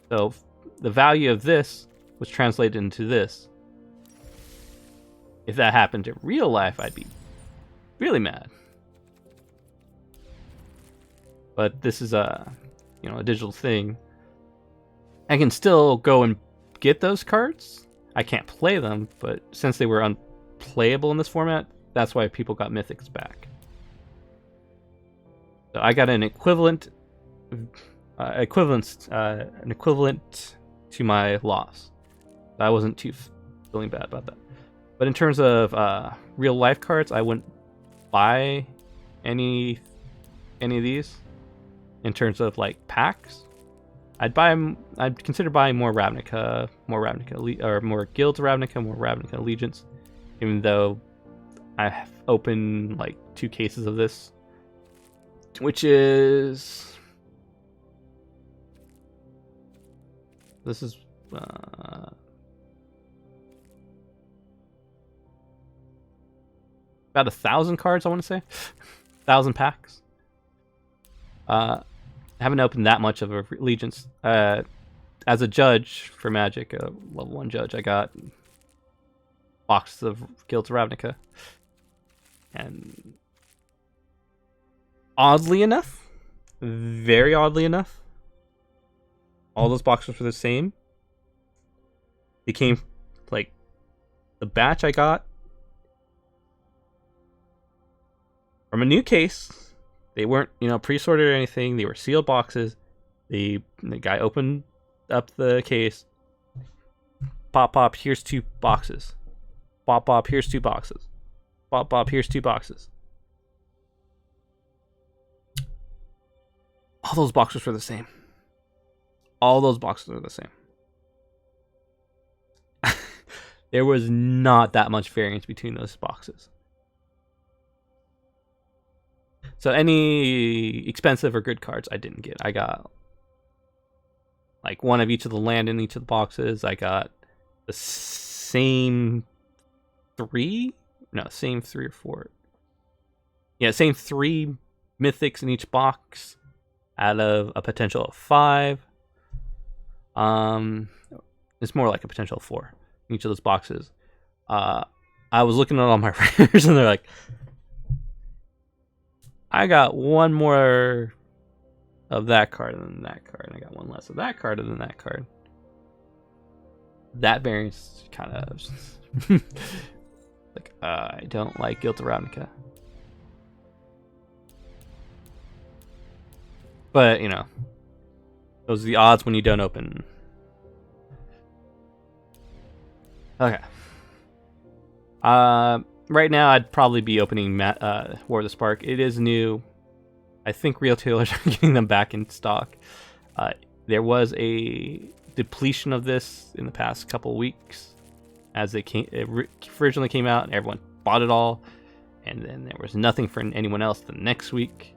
So the value of this was translated into this. If that happened in real life, I'd be really mad. But this is a digital thing. I can still go and get those cards. I can't play them, but since they were unplayable in this format, that's why people got Mythics back. So I got an equivalent to my loss. I wasn't too feeling bad about that. But in terms of real life cards, I wouldn't buy any of these. In terms of like packs, I'd consider buying more Ravnica, or more Guilds Ravnica, more Ravnica Allegiance. Even though I've opened like 2 cases of this, which is about 1,000 cards, I want to say. 1,000 packs. I haven't opened that much of a Allegiance. As a judge for Magic, a level 1 judge, I got boxes of Guilds Ravnica. And oddly enough, very oddly enough, all those boxes were the same. They came, like, the batch I got from a new case. They weren't, pre-sorted or anything. They were sealed boxes. The guy opened up the case. Pop, here's 2 boxes. Pop, here's 2 boxes. Pop, here's 2 boxes. All those boxes were the same. All those boxes are the same. There was not that much variance between those boxes. So any expensive or good cards I didn't get. I got like 1 of each of the land in each of the boxes. I got the same 3 or 4. Yeah, same 3 Mythics in each box out of a potential of 5. It's more like a potential of 4 in each of those boxes. I was looking at all my rares and they're like, I got one more of that card than that card, and I got one less of that card than that card. That variance kind of like, I don't like Guild of Ravnica. But, you know, those are the odds when you don't open. Okay. Right now, I'd probably be opening War of the Spark. It is new. I think retailers are getting them back in stock. There was a depletion of this in the past couple weeks, as it originally came out, and everyone bought it all, and then there was nothing for anyone else the next week.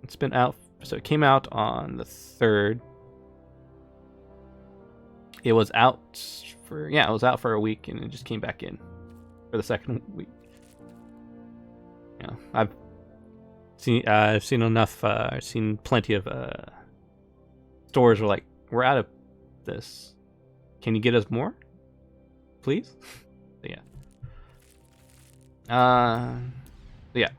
It's been out, so it came out on the 3rd. It was out for a week, and it just came back in for the second week. I've seen enough. I've seen plenty of stores were like, we're out of this. Can you get us more, please? So, yeah.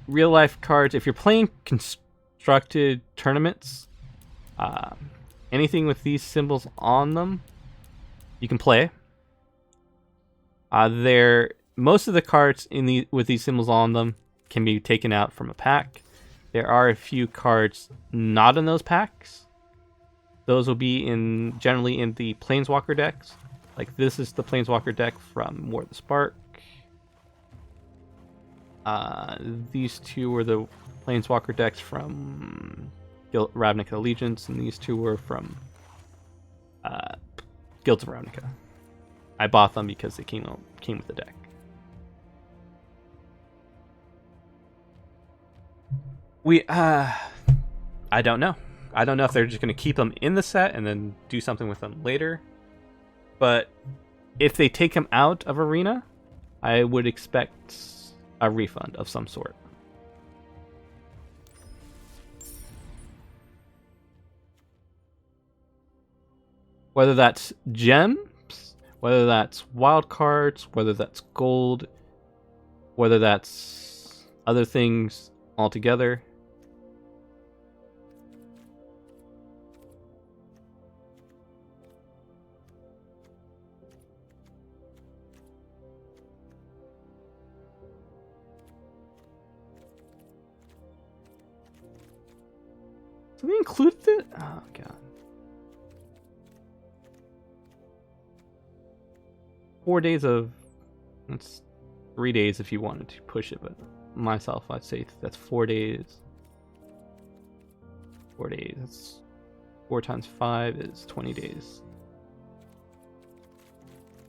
Real life cards. If you're playing constructed tournaments, anything with these symbols on them, you can play. Most of the cards with these symbols on them can be taken out from a pack. There are a few cards not in those packs. Those will be generally in the Planeswalker decks. Like, this is the Planeswalker deck from War of the Spark. These two were the Planeswalker decks from Ravnica Allegiance, and these two were from Guilds of Ravnica. I bought them because they came with the deck. I don't know. I don't know if they're just going to keep them in the set and then do something with them later. But if they take them out of Arena, I would expect a refund of some sort. Whether that's gems, whether that's wild cards, whether that's gold, whether that's other things altogether. Did we include it? Oh, God. 4 days of... That's 3 days if you wanted to push it, but myself, I'd say that's 4 days. 4 days. That's 4 times 5 is 20 days.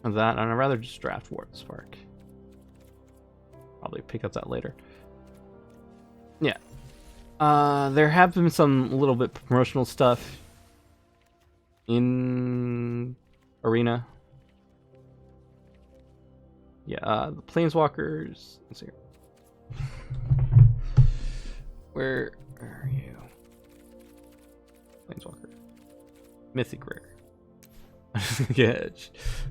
Of that, and I'd rather just draft War of the Spark. Probably pick up that later. Yeah. There have been some little bit promotional stuff in Arena. Yeah, the Planeswalkers. Let's see here. Where are you? Planeswalker. Mythic Rare. Yeah,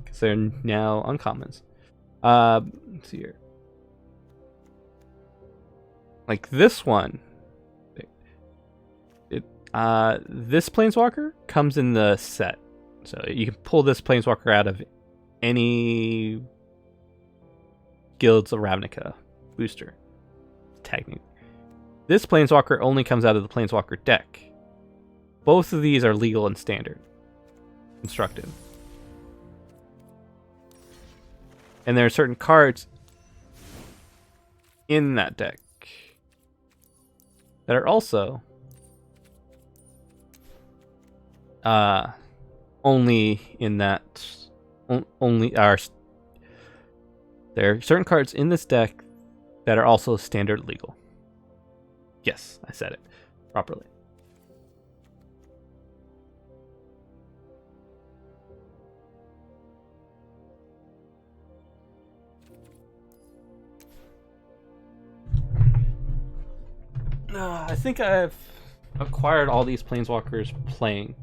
because they're now uncommons. Let's see here. Like this one. This Planeswalker comes in the set. So you can pull this Planeswalker out of any Guilds of Ravnica booster. Technically. This Planeswalker only comes out of the Planeswalker deck. Both of these are legal and standard. Constructed. And there are certain cards in that deck that are also only in that only are there are certain cards in this deck that are also standard legal. Yes, I said it properly. I think I've acquired all these Planeswalkers playing.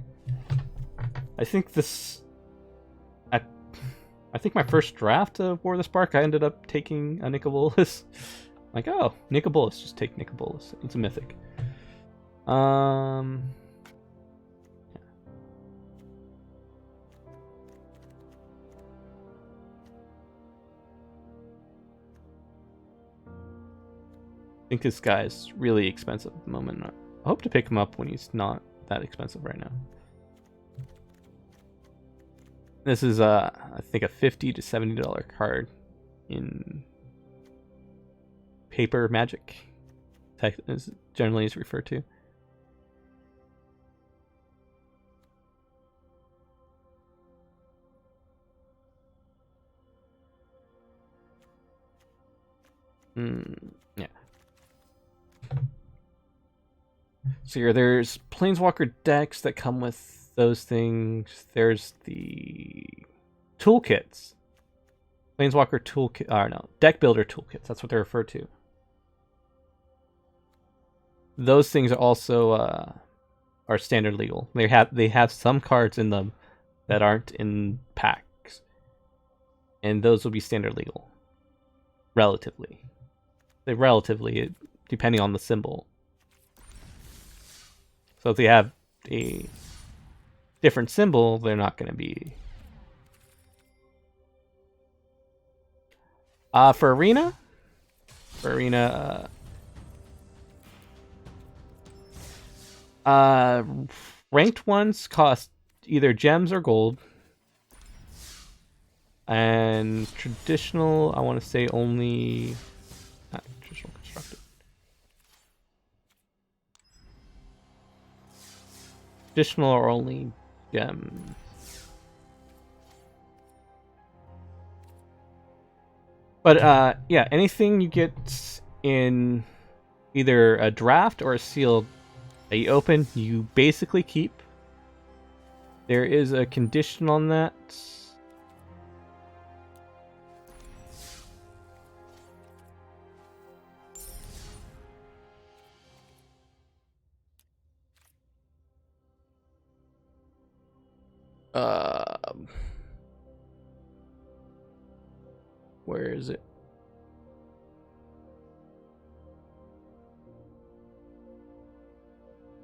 I think this. I think my first draft of War of the Spark, I ended up taking a Nicol Like, oh, Nicol just take Nicol. It's a mythic. Yeah. I think this guy is really expensive at the moment. I hope to pick him up when he's not that expensive right now. This is I think a $50 to $70 card in paper Magic, as generally is referred to. Yeah. So here, there's Planeswalker decks that come with those things. There's the toolkits. Planeswalker toolkit. No, deck builder toolkits. That's what they're referred to. Those things are also are standard legal. They have some cards in them that aren't in packs, and those will be standard legal. Relatively, depending on the symbol. So if they have a different symbol, they're not going to be. For arena, ranked ones cost either gems or gold, and traditional, I want to say only. Not traditional constructed. Traditional are only gems. But yeah, anything you get in either a draft or a sealed that you open, you basically keep. There is a condition on that. Where is it?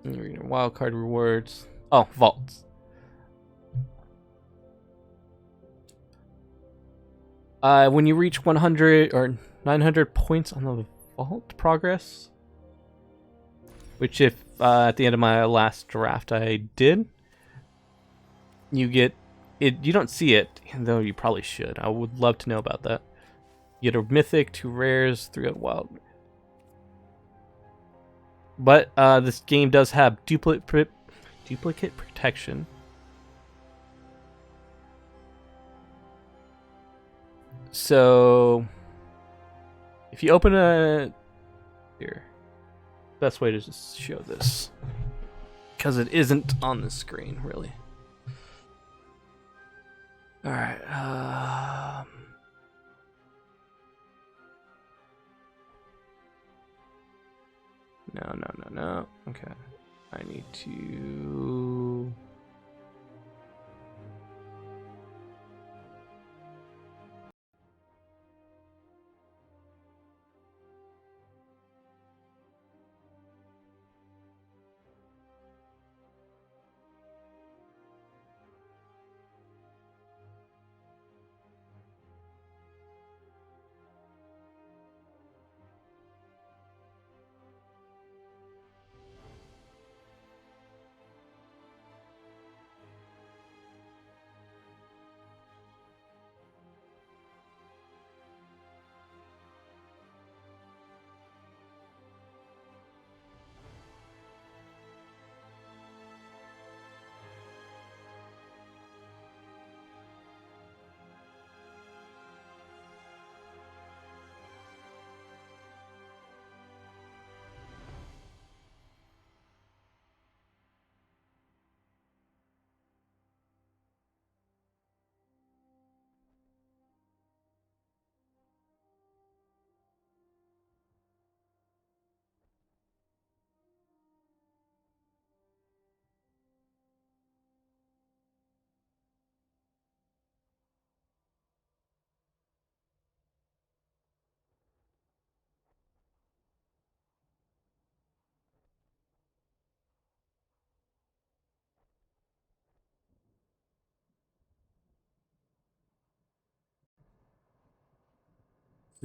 Wildcard rewards. Oh, vaults. When you reach 100 or 900 points on the vault progress, which if at the end of my last draft I did, you get it. You don't see it, though you probably should. I would love to know about that. You get a mythic, 2 rares, 3 wild. But this game does have duplicate protection. So if you open a here, best way to just show this, because it isn't on the screen really. All right. No. Okay. I need to.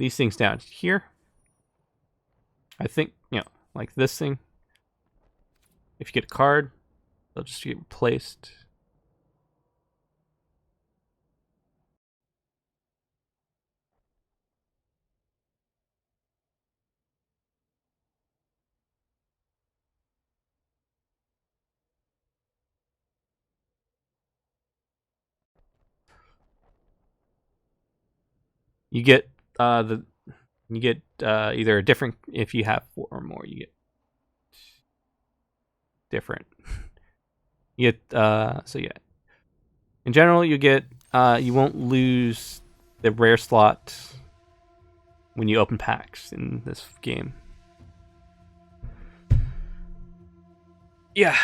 these things down here, I think, like this thing, if you get a card, they'll just get replaced. You get either a different, if you have 4 or more, you get different. You get so yeah. In general, you get you won't lose the rare slot when you open packs in this game. Yeah.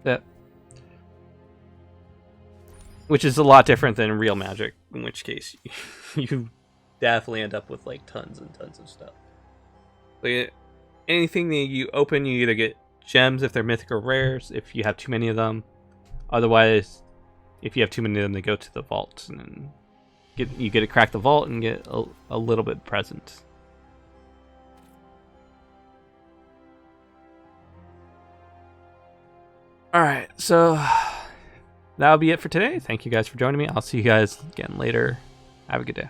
That. Which is a lot different than real Magic, in which case you definitely end up with like tons and tons of stuff. Like anything that you open, you either get gems if they're mythic or rares, if you have too many of them. Otherwise, if you have too many of them, they go to the vault, and then you get to crack the vault and get a little bit present. Alright, so that'll be it for today. Thank you guys for joining me. I'll see you guys again later. Have a good day.